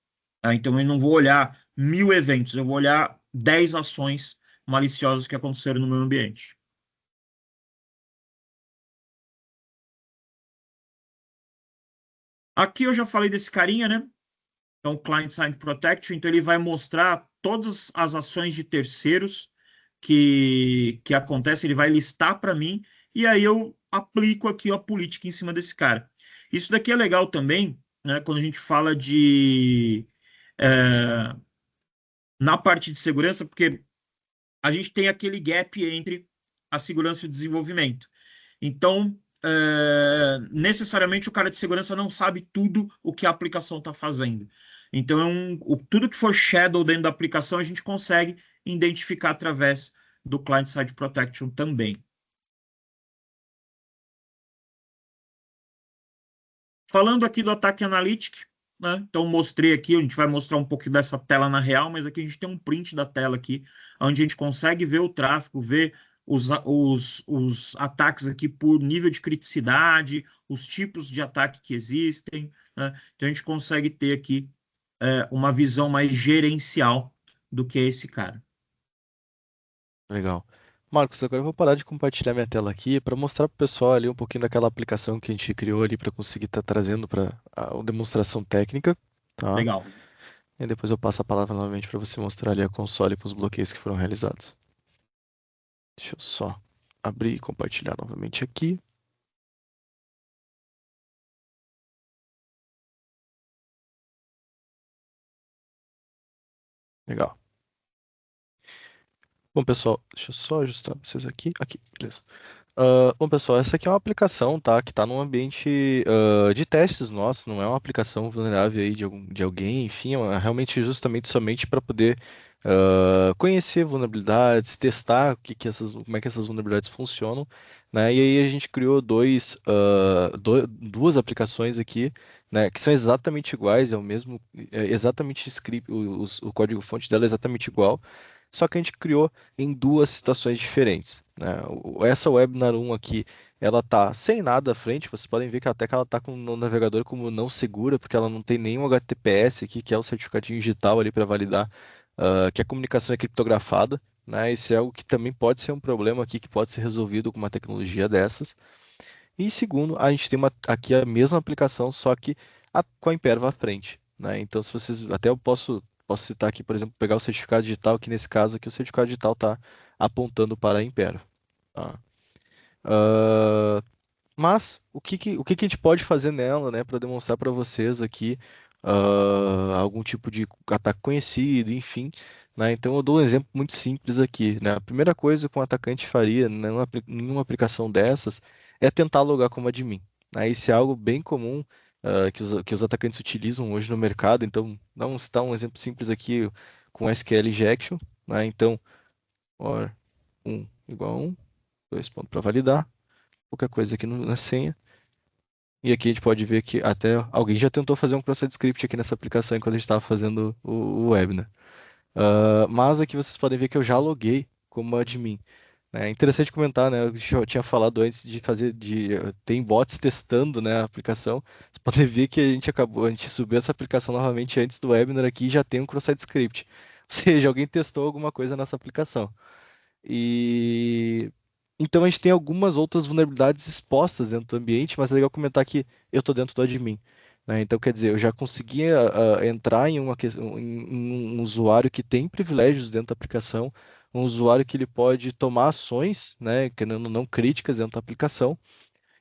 Tá? Então, eu não vou olhar 1000 eventos, eu vou olhar 10 ações maliciosas que aconteceram no meu ambiente. Aqui eu já falei desse carinha, né? Então, Client Side Protection, então ele vai mostrar todas as ações de terceiros que acontecem, ele vai listar para mim, e aí eu aplico aqui a política em cima desse cara. Isso daqui é legal também, né? Quando a gente fala na parte de segurança, porque a gente tem aquele gap entre a segurança e o desenvolvimento. Então, necessariamente o cara de segurança não sabe tudo o que a aplicação está fazendo. Então, tudo que for shadow dentro da aplicação, a gente consegue identificar através do Client-Side Protection também. Falando aqui do ataque analytic, né? Então, mostrei aqui, a gente vai mostrar um pouco dessa tela na real, mas aqui a gente tem um print da tela aqui, onde a gente consegue ver o tráfego, ver os ataques aqui por nível de criticidade, os tipos de ataque que existem, né? Então, a gente consegue ter aqui uma visão mais gerencial do que é esse cara. Legal. Marcos, agora eu vou parar de compartilhar minha tela aqui para mostrar para o pessoal ali um pouquinho daquela aplicação que a gente criou ali para conseguir estar trazendo para a demonstração técnica, tá? Legal. E depois eu passo a palavra novamente para você mostrar ali a console com os bloqueios que foram realizados. Deixa eu só abrir e compartilhar novamente aqui. Legal. Bom, pessoal, deixa eu só ajustar vocês aqui. Aqui, beleza. Bom, pessoal, essa aqui é uma aplicação, tá? Que está num ambiente de testes nosso, não é uma aplicação vulnerável aí de alguém, enfim, realmente justamente somente para poder conhecer vulnerabilidades, testar como é que essas vulnerabilidades funcionam, né? E aí a gente criou duas aplicações aqui, né? Que são exatamente iguais, é o mesmo, exatamente script, o código-fonte dela é exatamente igual. só que a gente criou em duas situações diferentes, né? Essa Webinar 1 aqui, ela tá sem nada à frente, vocês podem ver que até que ela tá com o navegador como não segura, porque ela não tem nenhum HTTPS aqui, que é o certificadinho digital ali para validar que a comunicação é criptografada, né? Isso é algo que também pode ser um problema aqui, que pode ser resolvido com uma tecnologia dessas. E segundo, a gente tem aqui a mesma aplicação, só que com a Imperva à frente, né? Então, se vocês, até eu posso citar aqui, por exemplo, pegar o certificado digital, que nesse caso aqui o certificado digital está apontando para a Imperva. Tá? Ah, mas o que a gente pode fazer nela, né, para demonstrar para vocês aqui algum tipo de ataque conhecido, enfim, né? Então eu dou um exemplo muito simples aqui, né? A primeira coisa que um atacante faria nenhuma aplicação dessas é tentar logar como admin, né? Isso é algo bem comum que os atacantes utilizam hoje no mercado. Então, vamos citar um exemplo simples aqui com SQL injection, né? Então, or 1 igual a 1, 2 pontos para validar qualquer coisa aqui na senha. E aqui a gente pode ver que até alguém já tentou fazer um cross-site script aqui nessa aplicação enquanto a gente estava fazendo o webinar. Mas aqui vocês podem ver que eu já loguei como admin. É interessante comentar, né? Eu tinha falado antes de tem bots testando, né, a aplicação. Vocês podem ver que a gente subiu essa aplicação novamente antes do webinar aqui e já tem um cross-site script. Ou seja, alguém testou alguma coisa nessa aplicação. E então a gente tem algumas outras vulnerabilidades expostas dentro do ambiente, mas é legal comentar que eu estou dentro do admin, né? Então, quer dizer, eu já consegui entrar em um usuário que tem privilégios dentro da aplicação, um usuário que ele pode tomar ações, né, que não críticas dentro da aplicação,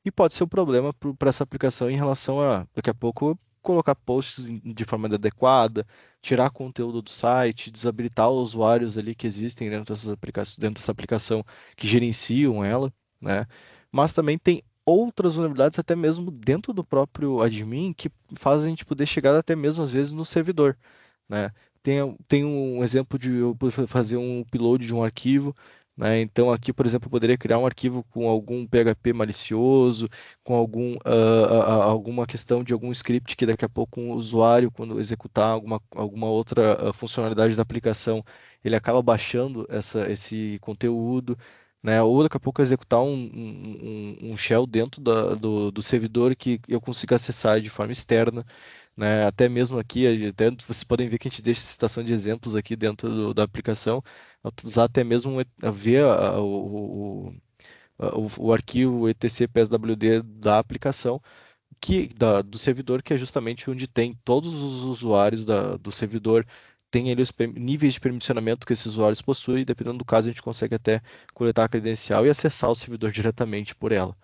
e pode ser um problema para essa aplicação em relação a, daqui a pouco, colocar posts de forma adequada, tirar conteúdo do site, desabilitar os usuários ali que existem dentro dessa aplicação que gerenciam ela, né? Mas também tem outras vulnerabilidades até mesmo dentro do próprio admin que fazem a gente poder chegar até mesmo às vezes no servidor, né? Tem um exemplo de eu fazer um upload de um arquivo, né? Então aqui, por exemplo, eu poderia criar um arquivo com algum PHP malicioso, com alguma questão de algum script que daqui a pouco um usuário, quando executar alguma outra funcionalidade da aplicação, ele acaba baixando esse conteúdo, né? Ou daqui a pouco executar um shell dentro do servidor que eu consiga acessar de forma externa, né? Até mesmo aqui, até vocês podem ver que a gente deixa citação de exemplos aqui dentro da aplicação, usar até mesmo ver o arquivo etc pswd da aplicação, do servidor, que é justamente onde tem todos os usuários do servidor, tem ali os níveis de permissionamento que esses usuários possuem, e dependendo do caso a gente consegue até coletar a credencial e acessar o servidor diretamente por ela,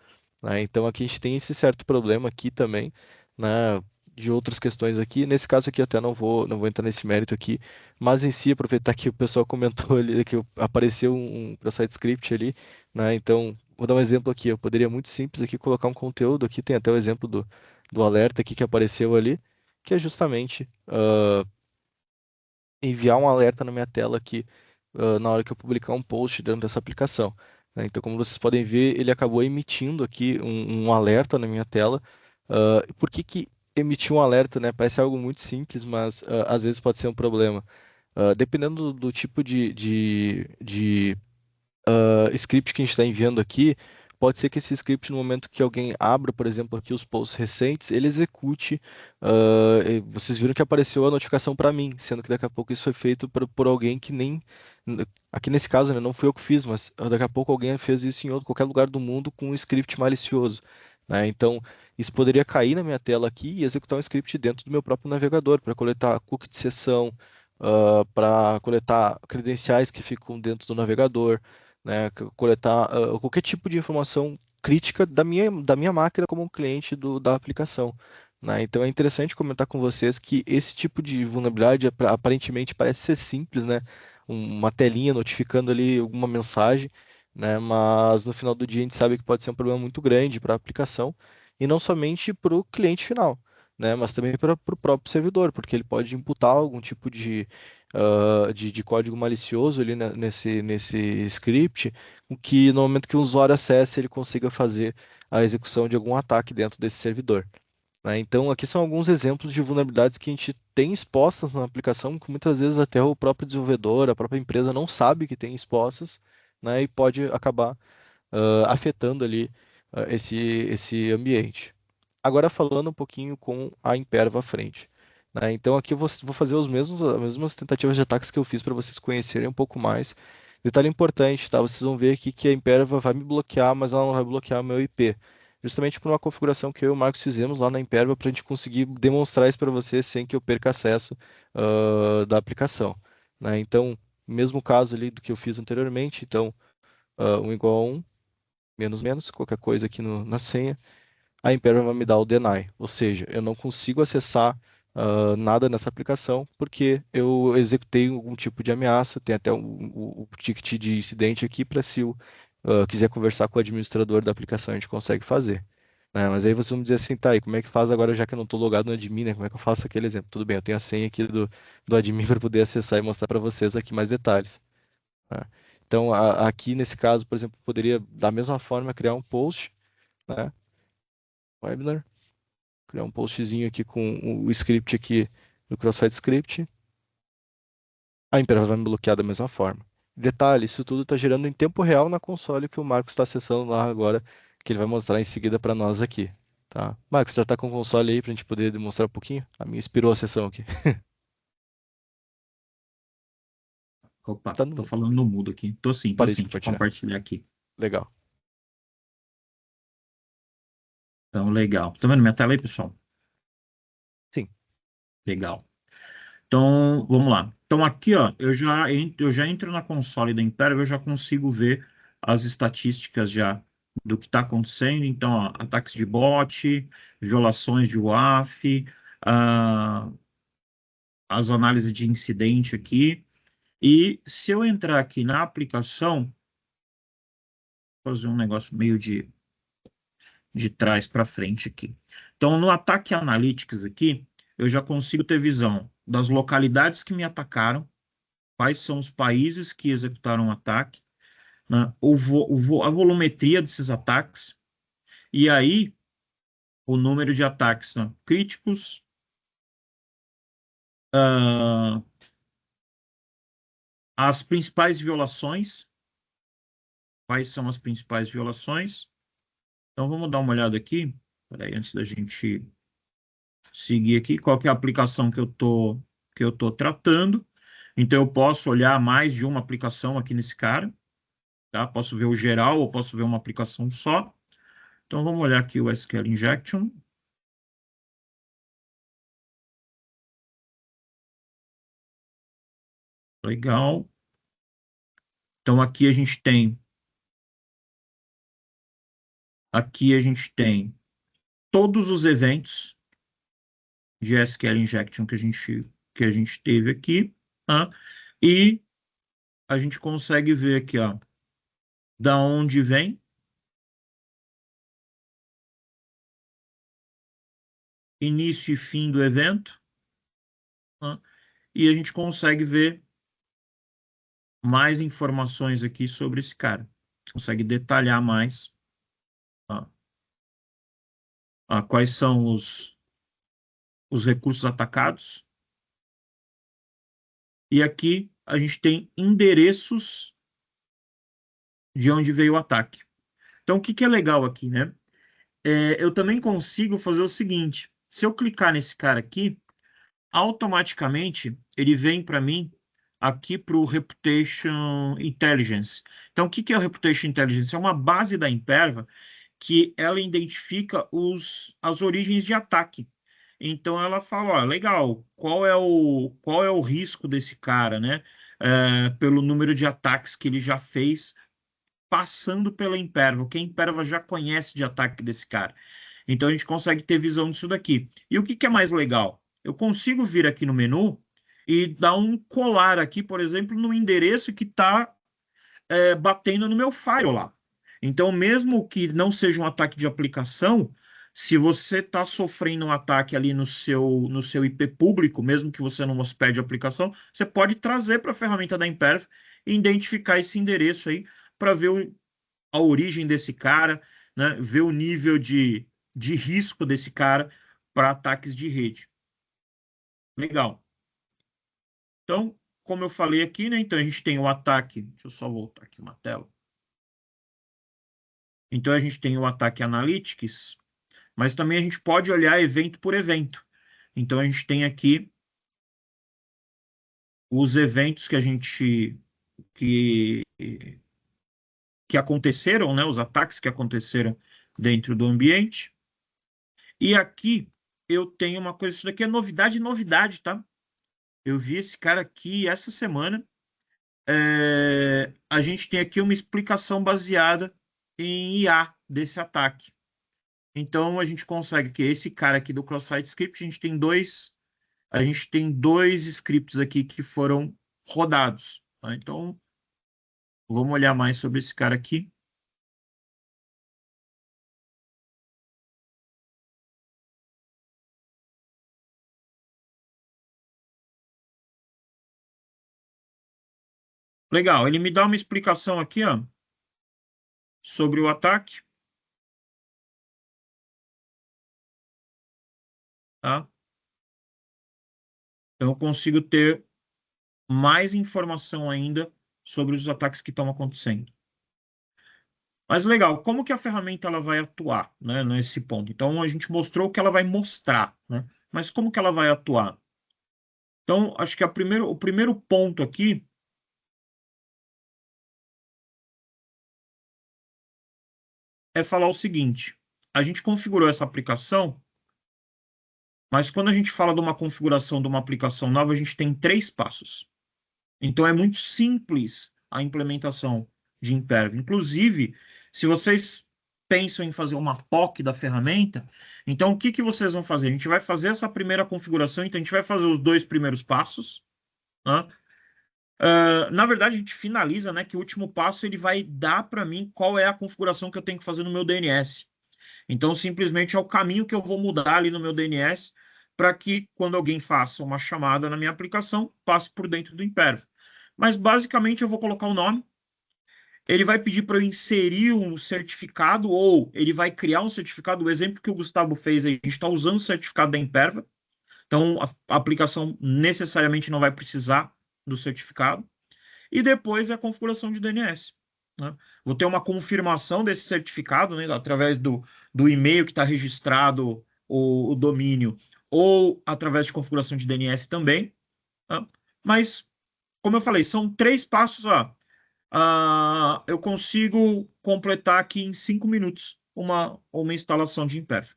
né? Então aqui a gente tem esse certo problema aqui também, né, de outras questões aqui. Nesse caso aqui eu até não vou entrar nesse mérito aqui, mas em si aproveitar que o pessoal comentou ali que apareceu um cross-site script ali, né? Então vou dar um exemplo aqui. Eu poderia muito simples aqui colocar um conteúdo aqui, tem até o exemplo do alerta aqui que apareceu ali, que é justamente enviar um alerta na minha tela aqui na hora que eu publicar um post dentro dessa aplicação, né? Então, como vocês podem ver, ele acabou emitindo aqui um alerta na minha tela. Por que emitir um alerta, né? Parece algo muito simples, mas às vezes pode ser um problema. Dependendo do tipo de script que a gente está enviando aqui, pode ser que esse script, no momento que alguém abra, por exemplo, aqui os posts recentes, ele execute. Vocês viram que apareceu a notificação para mim, sendo que daqui a pouco isso foi feito por alguém que nem. Aqui nesse caso, né, não fui eu que fiz, mas daqui a pouco alguém fez isso em qualquer lugar do mundo com um script malicioso, né? Então, isso poderia cair na minha tela aqui e executar um script dentro do meu próprio navegador para coletar cookie de sessão, para coletar credenciais que ficam dentro do navegador, né, coletar qualquer tipo de informação crítica da minha máquina como um cliente da aplicação, né? Então é interessante comentar com vocês que esse tipo de vulnerabilidade aparentemente parece ser simples, né? Uma telinha notificando ali alguma mensagem, né? Mas no final do dia a gente sabe que pode ser um problema muito grande para a aplicação e não somente para o cliente final, né? Mas também para o próprio servidor, porque ele pode imputar algum tipo de código malicioso ali nesse script, com que no momento que o usuário acesse, ele consiga fazer a execução de algum ataque dentro desse servidor. né? Então, aqui são alguns exemplos de vulnerabilidades que a gente tem expostas na aplicação, que muitas vezes até o próprio desenvolvedor, a própria empresa não sabe que tem expostas, né? E pode acabar afetando ali esse ambiente. Agora falando um pouquinho com a Imperva à frente, né? Então aqui eu vou fazer as mesmas tentativas de ataques que eu fiz para vocês conhecerem um pouco mais. Detalhe importante, tá? Vocês vão ver aqui que a Imperva vai me bloquear, mas ela não vai bloquear o meu IP. Justamente por uma configuração que eu e o Marcos fizemos lá na Imperva para a gente conseguir demonstrar isso para vocês sem que eu perca acesso da aplicação, né? Então, mesmo caso ali do que eu fiz anteriormente, então 1 igual a 1, menos menos, qualquer coisa aqui na senha, a Imperial vai me dar o deny, ou seja, eu não consigo acessar nada nessa aplicação porque eu executei algum tipo de ameaça, tem até o ticket de incidente aqui para se eu quiser conversar com o administrador da aplicação, a gente consegue fazer. Né? Mas aí vocês vão me dizer assim, tá, e como é que faz agora já que eu não estou logado no admin, né? Como é que eu faço aquele exemplo? Tudo bem, eu tenho a senha aqui do admin para poder acessar e mostrar para vocês aqui mais detalhes. Né? Então, aqui nesse caso, por exemplo, eu poderia, da mesma forma, criar um post, né? Webinar, criar um postzinho aqui com o script aqui do Crossfire Script. A Impera vai me bloquear da mesma forma. Detalhe, isso tudo está gerando em tempo real na console que o Marcos está acessando lá agora, que ele vai mostrar em seguida para nós aqui. Tá? Marcos, já está com o console aí para a gente poder demonstrar um pouquinho? A minha inspirou a sessão aqui. Opa, Tá no tô mudo. falando no mudo aqui. Tô sim, Parei de deixa eu compartilhar. compartilhar aqui. Legal. Então, legal. Tá vendo minha tela aí, pessoal? Sim. Legal. Então, vamos lá. Então, aqui, ó, eu já entro na console da Imperial, eu já consigo ver as estatísticas já do que está acontecendo. Então, ó, ataques de bot, violações de WAF, ah, as análises de incidente aqui. E se eu entrar aqui na aplicação, vou fazer um negócio meio de trás para frente aqui. Então, no Ataque Analytics aqui, eu já consigo ter visão das localidades que me atacaram, quais são os países que executaram o ataque, né, a volumetria desses ataques, e aí o número de ataques, né, críticos, as principais violações, quais são as principais violações. Então, vamos dar uma olhada aqui, peraí, antes da gente seguir aqui, qual que é a aplicação que eu tô tratando. Então, eu posso olhar mais de uma aplicação aqui nesse cara, tá? Posso ver o geral ou posso ver uma aplicação só. Então, vamos olhar aqui o SQL Injection. Legal. Então, aqui a gente tem todos os eventos de SQL Injection que a gente teve aqui, tá? E a gente consegue ver aqui, ó, da onde vem, início e fim do evento, tá? E a gente consegue ver mais informações aqui sobre esse cara. Consegue detalhar mais, tá? Quais são os recursos atacados. E aqui a gente tem endereços de onde veio o ataque. Então, o que é legal aqui, né? Eu também consigo fazer o seguinte: se eu clicar nesse cara aqui, automaticamente ele vem para mim aqui para o Reputation Intelligence. Então, o que é o Reputation Intelligence? É uma base da Imperva que ela identifica as origens de ataque. Então ela fala, ó, legal, qual é o risco desse cara, né? Pelo número de ataques que ele já fez passando pela Imperva, o que a Imperva já conhece de ataque desse cara. Então a gente consegue ter visão disso daqui. E o que é mais legal? Eu consigo vir aqui no menu e dar um colar aqui, por exemplo, no endereço que está batendo no meu file lá. Então, mesmo que não seja um ataque de aplicação, se você está sofrendo um ataque ali no seu IP público, mesmo que você não hospede a aplicação, você pode trazer para a ferramenta da Imperv e identificar esse endereço aí para ver a origem desse cara, né? Ver o nível de risco desse cara para ataques de rede. Legal. Então, como eu falei aqui, né? Então a gente tem o ataque. Deixa eu só voltar aqui uma tela. Então a gente tem o ataque Analytics, mas também a gente pode olhar evento por evento. Então a gente tem aqui os eventos que a gente que, que aconteceram, né? Os ataques que aconteceram dentro do ambiente. E aqui eu tenho uma coisa, isso daqui é novidade, novidade, tá? Eu vi esse cara aqui essa semana. A gente tem aqui uma explicação baseada em IA desse ataque. Então a gente consegue que esse cara aqui do cross-site script, a gente tem dois scripts aqui que foram rodados. Tá? Então vamos olhar mais sobre esse cara aqui. Legal, ele me dá uma explicação aqui, ó, sobre o ataque, tá? Então eu consigo ter mais informação ainda sobre os ataques que estão acontecendo. Mas legal, como que a ferramenta ela vai atuar, né, nesse ponto? Então a gente mostrou o que ela vai mostrar, né? Mas como que ela vai atuar? Então acho que o primeiro ponto aqui é falar o seguinte: a gente configurou essa aplicação, mas quando a gente fala de uma configuração de uma aplicação nova, a gente tem 3 passos. Então é muito simples a implementação de Imperv. Inclusive, se vocês pensam em fazer uma POC da ferramenta, então o que que vocês vão fazer? A gente vai fazer essa primeira configuração, então a gente vai fazer os 2 primeiros passos, né? Na verdade, a gente finaliza, né, que o último passo ele vai dar para mim qual é a configuração que eu tenho que fazer no meu DNS. Então, simplesmente é o caminho que eu vou mudar ali no meu DNS para que, quando alguém faça uma chamada na minha aplicação, passe por dentro do Imperv. Mas, basicamente, eu vou colocar o nome, ele vai pedir para eu inserir um certificado ou ele vai criar um certificado. O exemplo que o Gustavo fez aí, a gente está usando o certificado da Imperva, então a aplicação necessariamente não vai precisar do certificado. E depois a configuração de DNS. Né? Vou ter uma confirmação desse certificado, né, através do e-mail que está registrado o domínio, ou através de configuração de DNS também. Tá? Mas, como eu falei, são 3 passos. Ó. Eu consigo completar aqui em 5 minutos uma instalação de Imperf.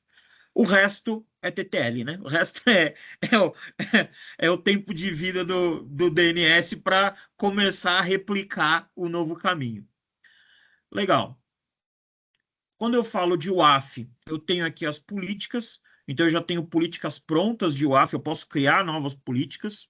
O resto é TTL, né? O resto é, o, é o tempo de vida do DNS para começar a replicar o novo caminho. Legal. Quando eu falo de WAF, eu tenho aqui as políticas. Então, eu já tenho políticas prontas de WAF, eu posso criar novas políticas.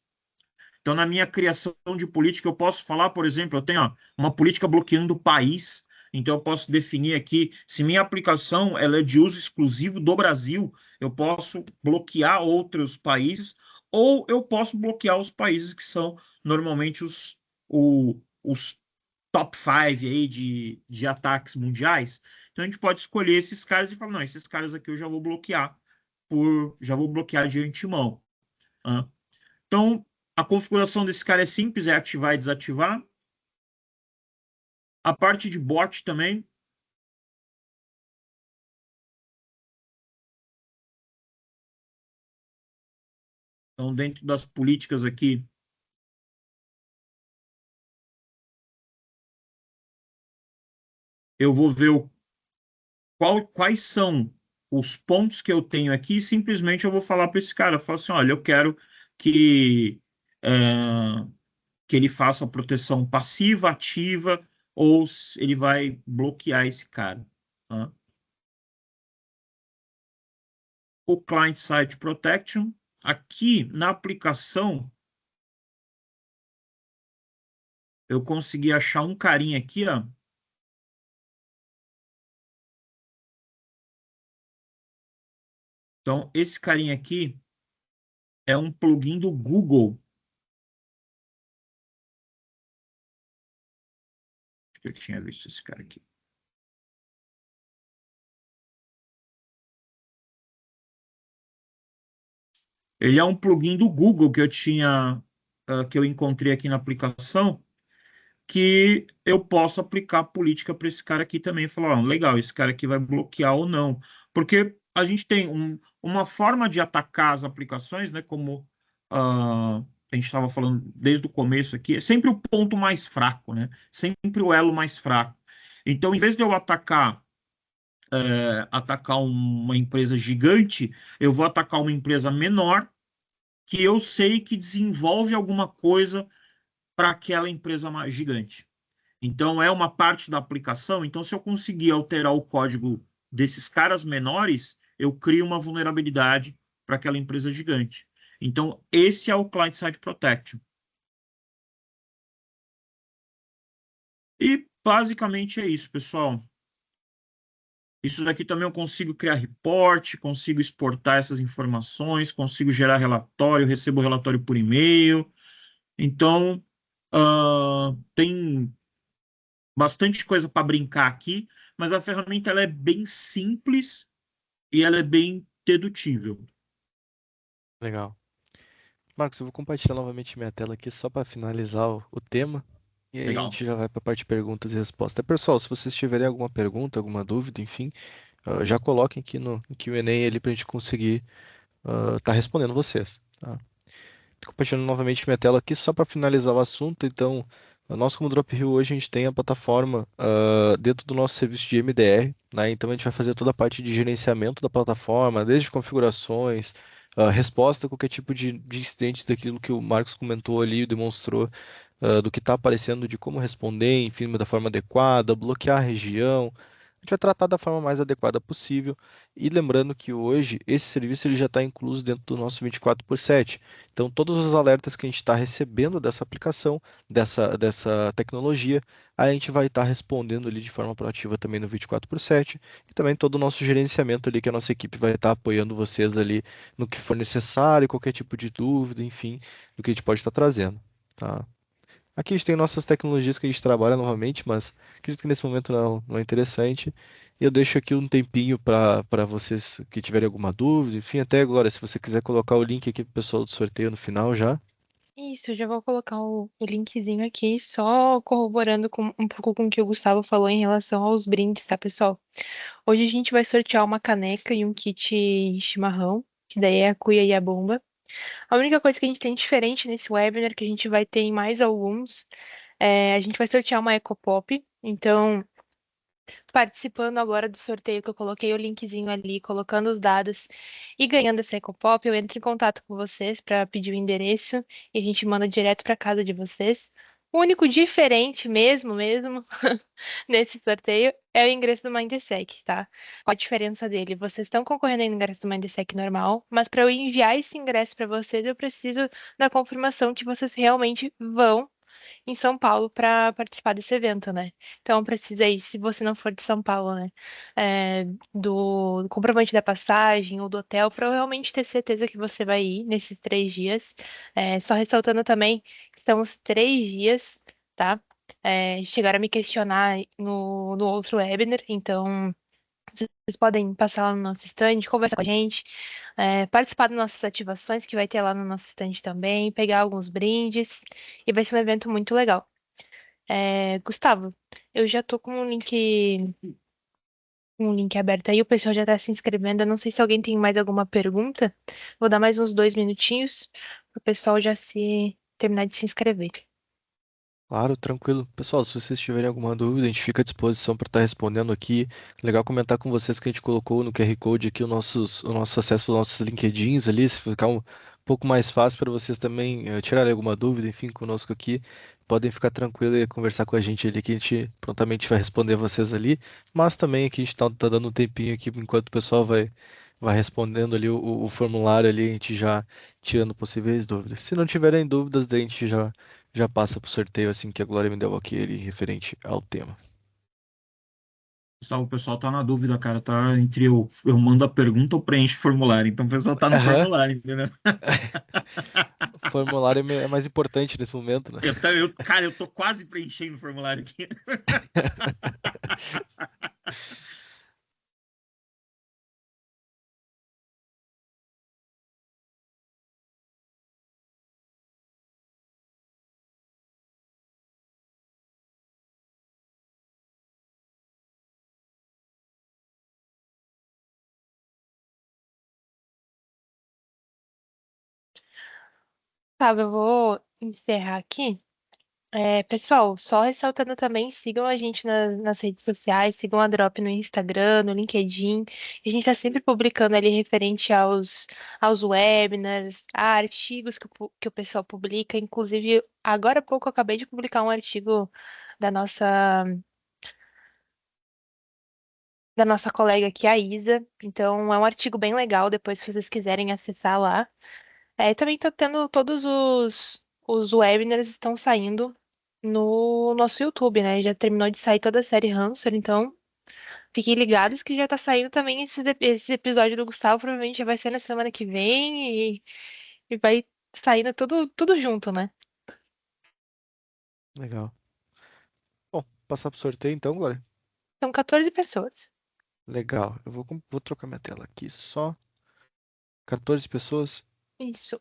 Então, na minha criação de política, eu posso falar, por exemplo, eu tenho ó, uma política bloqueando o país. Então, eu posso definir aqui, se minha aplicação ela é de uso exclusivo do Brasil, eu posso bloquear outros países, ou eu posso bloquear os países que são normalmente os top 5 aí de ataques mundiais. Então, a gente pode escolher esses caras e falar, não, esses caras aqui eu já vou bloquear já vou bloquear de antemão. Tá? Então, a configuração desse cara é simples, é ativar e desativar. A parte de bot também. Então, dentro das políticas aqui, eu vou ver quais são os pontos que eu tenho aqui e simplesmente eu vou falar para esse cara, eu falo assim, olha, eu quero que, é, que ele faça proteção passiva, ativa, ou ele vai bloquear esse cara. Tá? O Client Side Protection, aqui na aplicação, eu consegui achar um carinha aqui, ó. Então, esse carinha aqui é um plugin do Google. Acho que eu tinha visto esse cara aqui. Ele é um plugin do Google que eu tinha, que eu encontrei aqui na aplicação, que eu posso aplicar política para esse cara aqui também. Falar, ó, legal, esse cara aqui vai bloquear ou não. Porque a gente tem uma forma de atacar as aplicações, né? Como a gente estava falando desde o começo aqui, é sempre o ponto mais fraco, né? Sempre o elo mais fraco. Então, em vez de eu atacar uma empresa gigante, eu vou atacar uma empresa menor que eu sei que desenvolve alguma coisa para aquela empresa mais gigante. Então, é uma parte da aplicação. Então, se eu conseguir alterar o código desses caras menores, eu crio uma vulnerabilidade para aquela empresa gigante. Então, esse é o Client-Side Protection. E basicamente é isso, pessoal. Isso daqui também eu consigo criar report, consigo exportar essas informações, consigo gerar relatório, recebo relatório por e-mail. Então, tem bastante coisa para brincar aqui, mas a ferramenta ela é bem simples e ela é bem dedutível. Legal. Marcos, eu vou compartilhar novamente minha tela aqui só para finalizar o tema. E aí a Legal. gente já vai para a parte de perguntas e respostas. Pessoal, se vocês tiverem alguma pergunta, alguma dúvida, enfim, já coloquem aqui no Q&A ali para a gente conseguir estar respondendo vocês. Tá? Tô compartilhando novamente minha tela aqui só para finalizar o assunto. Então, nós como Drop Hill hoje a gente tem a plataforma dentro do nosso serviço de MDR, né? Então a gente vai fazer toda a parte de gerenciamento da plataforma, desde configurações, resposta a qualquer tipo de incidente daquilo que o Marcos comentou ali e demonstrou do que está aparecendo, de como responder, enfim, da forma adequada, bloquear a região. A gente vai tratar da forma mais adequada possível. E lembrando que hoje esse serviço ele já está incluso dentro do nosso 24/7. Então, todos os alertas que a gente está recebendo dessa aplicação, dessa tecnologia, a gente vai estar respondendo ali de forma proativa também no 24/7 e também todo o nosso gerenciamento ali, que a nossa equipe vai estar apoiando vocês ali no que for necessário, qualquer tipo de dúvida, enfim, do que a gente pode estar trazendo. Tá? Aqui a gente tem nossas tecnologias que a gente trabalha novamente, mas acredito que nesse momento não é interessante. E eu deixo aqui um tempinho para vocês que tiverem alguma dúvida. Enfim, até agora, se você quiser colocar o link aqui para o pessoal do sorteio no final já. Isso, eu já vou colocar o linkzinho aqui, só corroborando um pouco com o que o Gustavo falou em relação aos brindes, tá, pessoal? Hoje a gente vai sortear uma caneca e um kit chimarrão, que daí é a cuia e a bomba. A única coisa que a gente tem diferente nesse webinar, que a gente vai ter em mais alguns, a gente vai sortear uma Ecopop. Então, participando agora do sorteio que eu coloquei o linkzinho ali, colocando os dados e ganhando essa Ecopop, eu entro em contato com vocês para pedir o endereço e a gente manda direto para casa de vocês. O único diferente mesmo, nesse sorteio é o ingresso do Mindsec, tá? Qual a diferença dele? Vocês estão concorrendo ao ingresso do Mindsec normal, mas para eu enviar esse ingresso para vocês, eu preciso da confirmação que vocês realmente vão em São Paulo para participar desse evento, né? Então precisa aí, se você não for de São Paulo, né, do comprovante da passagem ou do hotel, para eu realmente ter certeza que você vai ir nesses 3 dias. Só ressaltando também que são os 3 dias, tá? Chegaram a me questionar no outro webinar, então vocês podem passar lá no nosso stand, conversar com a gente, participar das nossas ativações que vai ter lá no nosso stand também, pegar alguns brindes, e vai ser um evento muito legal. Gustavo, eu já tô com um link aberto aí, o pessoal já tá se inscrevendo. Eu não sei se alguém tem mais alguma pergunta. Vou dar mais uns 2 minutinhos pro pessoal já se terminar de se inscrever. Claro, tranquilo. Pessoal, se vocês tiverem alguma dúvida, a gente fica à disposição para estar respondendo aqui. Legal comentar com vocês que a gente colocou no QR Code aqui o nosso acesso aos nossos LinkedIns ali, se ficar um pouco mais fácil para vocês também tirarem alguma dúvida, enfim, conosco aqui. Podem ficar tranquilos e conversar com a gente ali, que a gente prontamente vai responder vocês ali. Mas também aqui a gente tá dando um tempinho aqui enquanto o pessoal vai respondendo ali o formulário ali, a gente já tirando possíveis dúvidas. Se não tiverem dúvidas, daí a gente já passa pro sorteio assim que a Glória me deu o ok ali referente ao tema. O pessoal tá na dúvida, cara. Tá entre eu mando a pergunta ou preencho o formulário. Então o pessoal tá no Aham. formulário, entendeu? O formulário é mais importante nesse momento, né? Cara, eu tô quase preenchendo o formulário aqui. Gustavo, eu vou encerrar aqui. Pessoal, só ressaltando também, sigam a gente nas redes sociais, sigam a Drop no Instagram, no LinkedIn. A gente está sempre publicando ali referente aos webinars, a artigos que o pessoal publica. Inclusive, agora há pouco eu acabei de publicar um artigo da nossa colega aqui, a Isa. Então, é um artigo bem legal, depois se vocês quiserem acessar lá. Também tá tendo todos os webinars estão saindo no nosso YouTube, né? Já terminou de sair toda a série Hansel, então fiquem ligados que já tá saindo também esse episódio do Gustavo, provavelmente já vai ser na semana que vem e vai saindo tudo junto, né? Legal. Bom, passar pro sorteio então, Glória. São 14 pessoas. Legal. Eu vou trocar minha tela aqui só. 14 pessoas. Isso.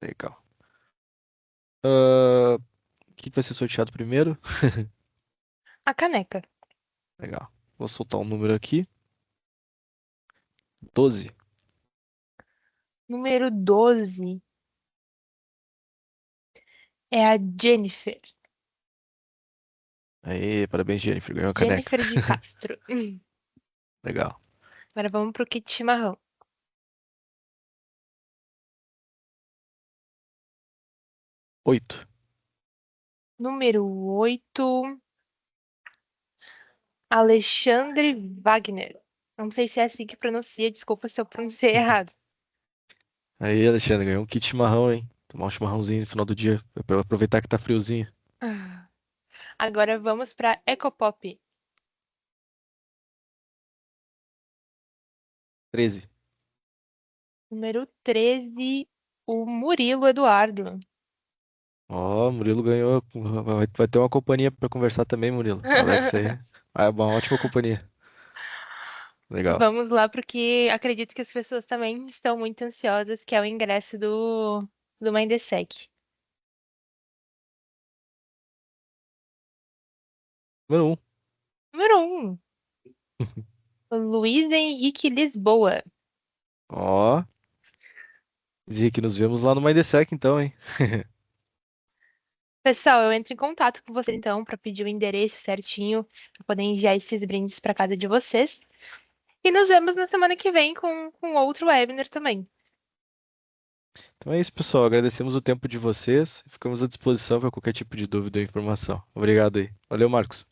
Legal. O que vai ser sorteado primeiro? A caneca. Legal. Vou soltar um número aqui. 12. Número 12 é a Jennifer. Aê, parabéns, Jennifer. Ganhou a caneca. Jennifer de Castro. Legal. Agora vamos pro kit chimarrão. 8. Número 8. Alexandre Wagner. Não sei se é assim que pronuncia, desculpa se eu pronunciei errado. Aí, Alexandre, ganhou um kit chimarrão, hein? Tomar um chimarrãozinho no final do dia, pra aproveitar que tá friozinho. Agora vamos para Ecopop. 13. Número 13, o Murilo Eduardo. Ó, Murilo ganhou. Vai ter uma companhia pra conversar também, Murilo. Alex aí. Ah, é uma ótima companhia. Legal. Vamos lá, porque acredito que as pessoas também estão muito ansiosas, que é o ingresso do Mindesec. Número 1. Número 1, Luiz Henrique Lisboa. Ó, dizia que nos vemos lá no Mindesec então, hein? Pessoal, eu entro em contato com você então para pedir o endereço certinho, para poder enviar esses brindes para casa de vocês. E nos vemos na semana que vem com outro webinar também. Então é isso, pessoal. Agradecemos o tempo de vocês. Ficamos à disposição para qualquer tipo de dúvida ou informação. Obrigado aí. Valeu, Marcos.